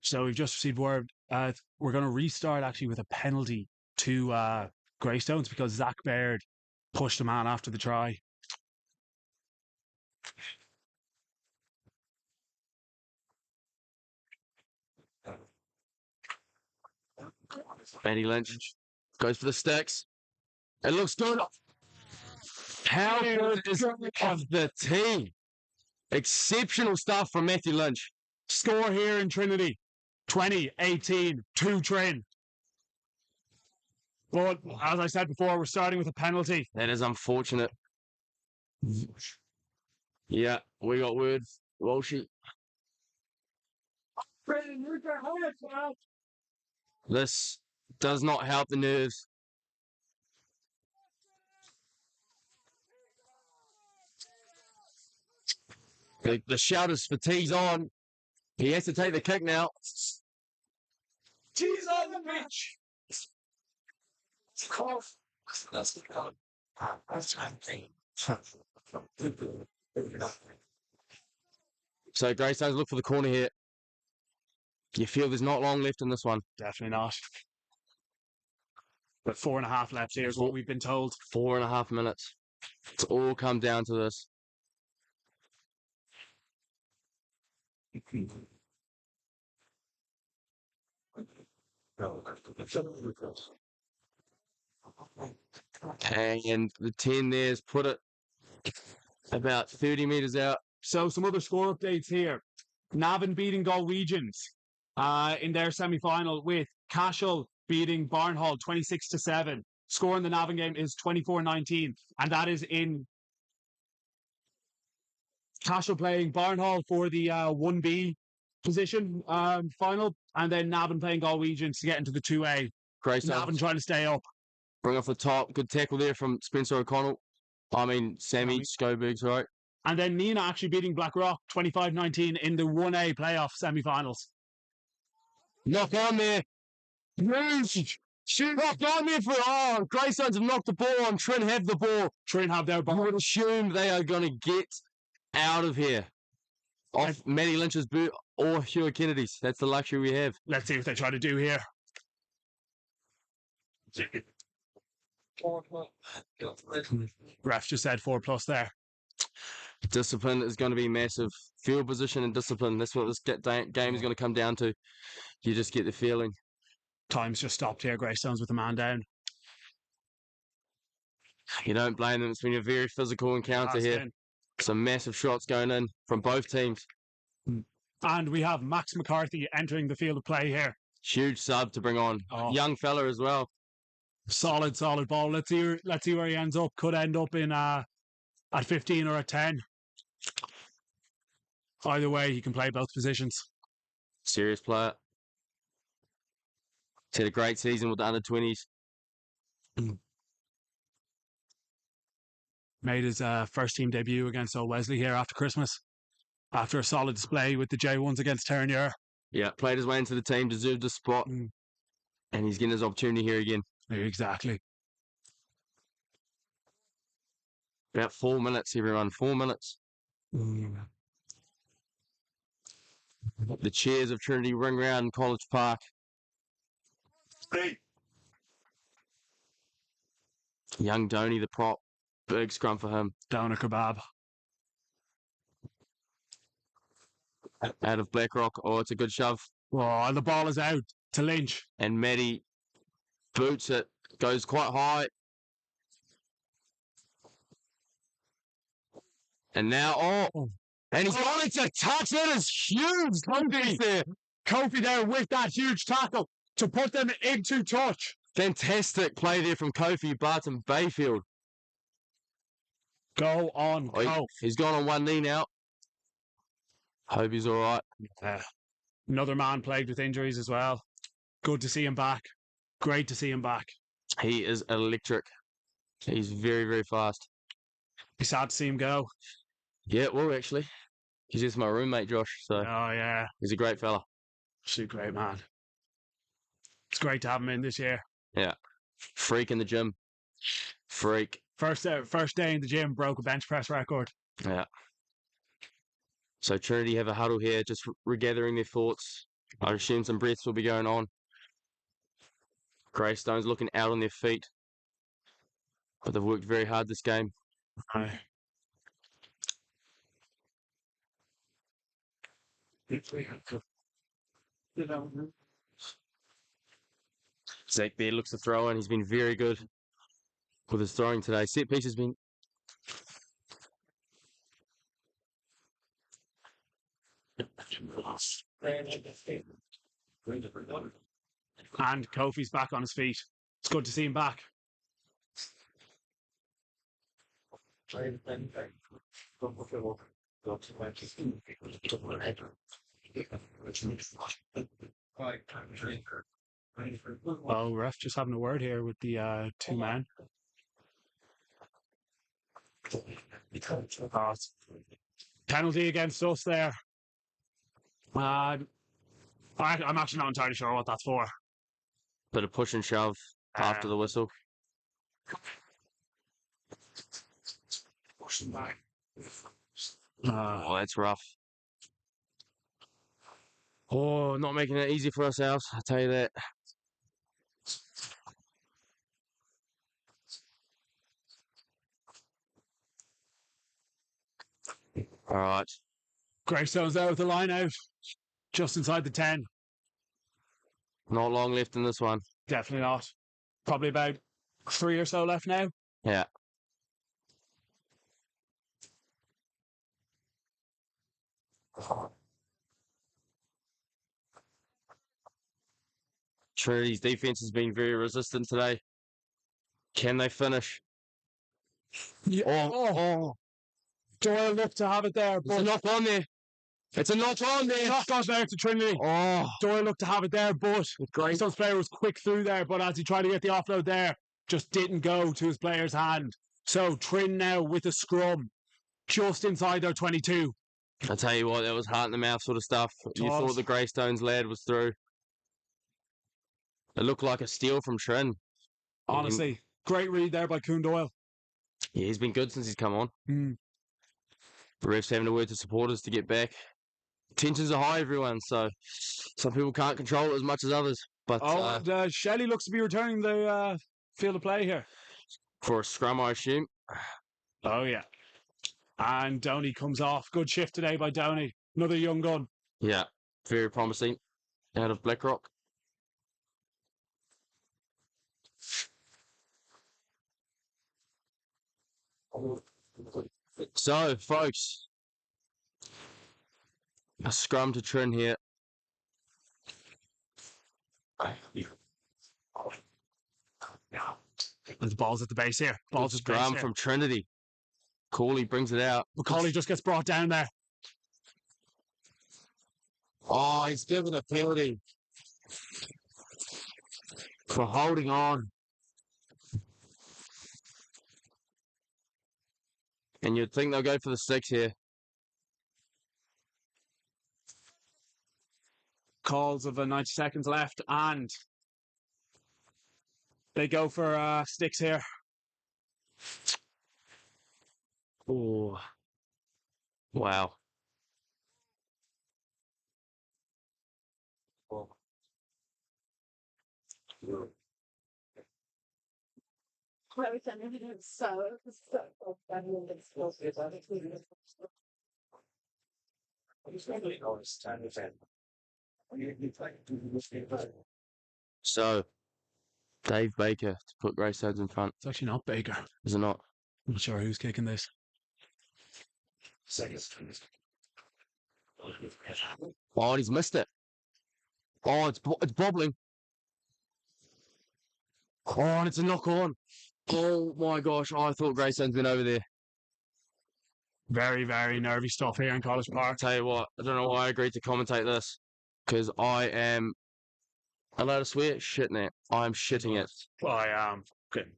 So we've just received word. We're going to restart actually with a penalty to Greystones because Zach Baird pushed a man after the try. Eddie Lynch goes for the sticks. It looks good. How good is of the team? Exceptional stuff from Matthew Lynch. Score here in Trinity. 20-18, 2 Trin. But as I said before, we're starting with a penalty. That is unfortunate. Yeah, we got word. Walshy. This does not help the nerves. The shouter's fatigue's on. He has to take the kick now. He's on the pitch. So Greystones look for the corner here. You feel there's not long left in this one. Definitely not. But 4.5 left here is what we've been told. 4.5 minutes. It's all come down to this. And the 10 there's put it about 30 metres out. So some other score updates here. Navan beating Galwegians in their semi-final with Cashel beating Barnhall 26-7. Score in the Navan game is 24-19, and that is in Cashel playing Barnhall for the 1B position final, and then Navan playing Galwegians to get into the 2A. Greystones Navan trying to stay up. bring off the top. Good tackle there from Spencer O'Connell. Sammy Scobergs, right? And then Nenagh actually beating Blackrock 25-19 in the 1A playoff semi-finals. Knock on there. Knock on there for Greystones have knocked the ball on. Trin have the ball. Trin have their I ball. would assume they are going to get out of here. Off Matty Lynch's boot or Hugh Kennedy's. That's the luxury we have. Let's see what they try to do here. Ref just said 4+ there. Discipline is going to be massive. Field position and discipline. That's what this game is going to come down to. You just get the feeling. Time's just stopped here. Greystones with a man down. You don't blame them. It's been a very physical encounter Pass here. in. Some massive shots going in from both teams. And we have Max McCarthy entering the field of play here. Huge sub to bring on. Oh. Young fella as well. Solid ball. Let's see where he ends up. Could end up in at 15 or at 10. Either way, he can play both positions. Serious player. He's had a great season with the under-20s. Made his first team debut against Old Wesley here after Christmas. After a solid display with the J1s against Terranure. Yeah, played his way into the team, deserved a spot, and he's getting his opportunity here again. Exactly. About 4 minutes, everyone. 4 minutes. The cheers of Trinity ring round College Park. Young Donny, the prop. Big scrum for him. Down a kebab. Out of Blackrock. Oh, it's a good shove. Oh, and the ball is out to Lynch. And Matty boots it. Goes quite high. And now, and he's on it to touch. That is huge. Kofi there. Kofi there with that huge tackle to put them into touch. Fantastic play there from Kofi Barton Bayfield. Go on, Kofi. He's gone on one knee now. Hope he's all right. Another man plagued with injuries as well. Good to see him back. Great to see him back. He is electric. He's very, very fast. Be sad to see him go. Yeah, well, actually, he's just my roommate, Josh. So Oh, yeah. he's a great fella. She's a great man. It's great to have him in this year. Yeah. Freak in the gym. Freak. First day in the gym, broke a bench press record. Yeah. So Trinity have a huddle here, just regathering their thoughts. I assume some breaths will be going on. Greystones looking out on their feet. But they've worked very hard this game. Aye. Zach there looks to throw in. He's been very good with his throwing today. Set piece has been... And Kofi's back on his feet. It's good to see him back. Oh, ref just having a word here with the two men. Penalty against us there. I'm actually not entirely sure what that's for. Bit of push and shove after the whistle. Oh, that's rough. Oh, not making it easy for ourselves, I'll tell you that. All right. Greystones out with the line out. Just inside the 10. Not long left in this one. Definitely not. Probably about 3 or so left now. Yeah. Trinity's defense has been very resistant today. Can they finish? Yeah. Oh. Doyle looked to have it there, It's but a knock on there. It's a knock on there. knock goes there to Trinity. Oh, Doyle looked to have it there, but Greystones player was quick through there, but as he tried to get the offload there, just didn't go to his player's hand. So Trin now with a scrum just inside their 22. I tell you what, that was heart in the mouth sort of stuff. You thought the Greystones lad was through. It looked like a steal from Trin. Honestly, great read there by Coon Doyle. Yeah, he's been good since he's come on. Mm. The refs having to work to supporters to get back. Tensions are high, everyone, so some people can't control it as much as others. But Shelley looks to be returning the field of play here. For a scrum, I assume. Oh, yeah. And Downey comes off. Good shift today by Downey. Another young gun. Yeah, very promising. Out of Blackrock. So, folks, a scrum to Trin here. The ball's at the base here. Ball's at the base Scrum here. from Trinity. Cooley brings it out. Macaulay just gets brought down there. Oh, he's given a penalty for holding on. And you'd think they'll go for the 6 here. calls of 90 seconds left, and they go for sticks here. Oh, wow. So, Dave Baker to put Greystones in front. It's actually not Baker. Is it not? I'm not sure who's kicking this. Oh, he's missed it. Oh, it's bobbling. Oh, and it's a knock on. Oh my gosh, I thought Greystones been over there. Very, very nervy stuff here in College Park. Tell you what, I don't know why I agreed to commentate this. Because I am allowed to swear? Shitting it. I'm shitting it. I am. Okay.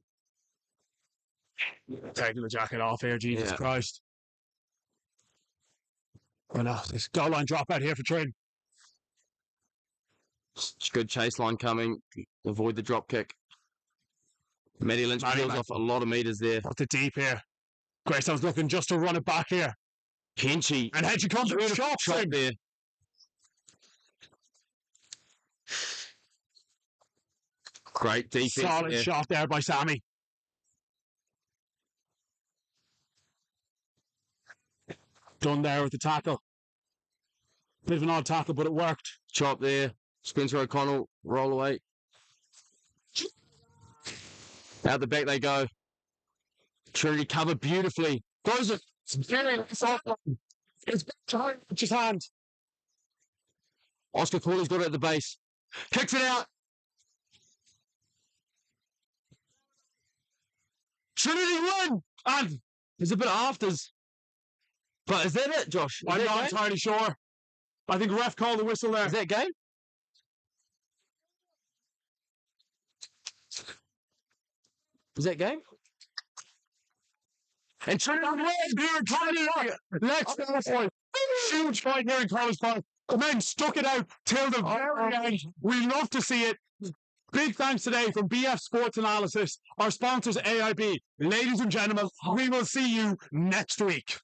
Taking the jacket off here, Jesus Yeah. Christ. Oh no, this goal line drop out here for Trin. It's good chase line coming. Avoid the drop kick. Matty Lynch Matty peels Lynch. off a lot of meters there. Up to deep here. Greystones looking just to run it back here. Henchy. And Hedgie comes with a shot there. Great defense. Solid there. shot there by Sammy. Done there with the tackle. Bit of an odd tackle, but it worked. Chop there. Spencer O'Connell, roll away. Out the back they go. Trinity covered beautifully. Throws it. It's behind his hand. Oscar Corley's got it at the base. Kicks it out. Trinity win! And there's a bit of afters. But is that it, Josh? I'm not entirely sure. I think ref called the whistle there. Is that game? Is that game? And Trinity wins here in College Park. Let's go for it. Huge fight here in College Park. The men stuck it out till the very end. We love to see it. Big thanks today from BF Sports Analysis, our sponsors AIB. Ladies and gentlemen, we will see you next week.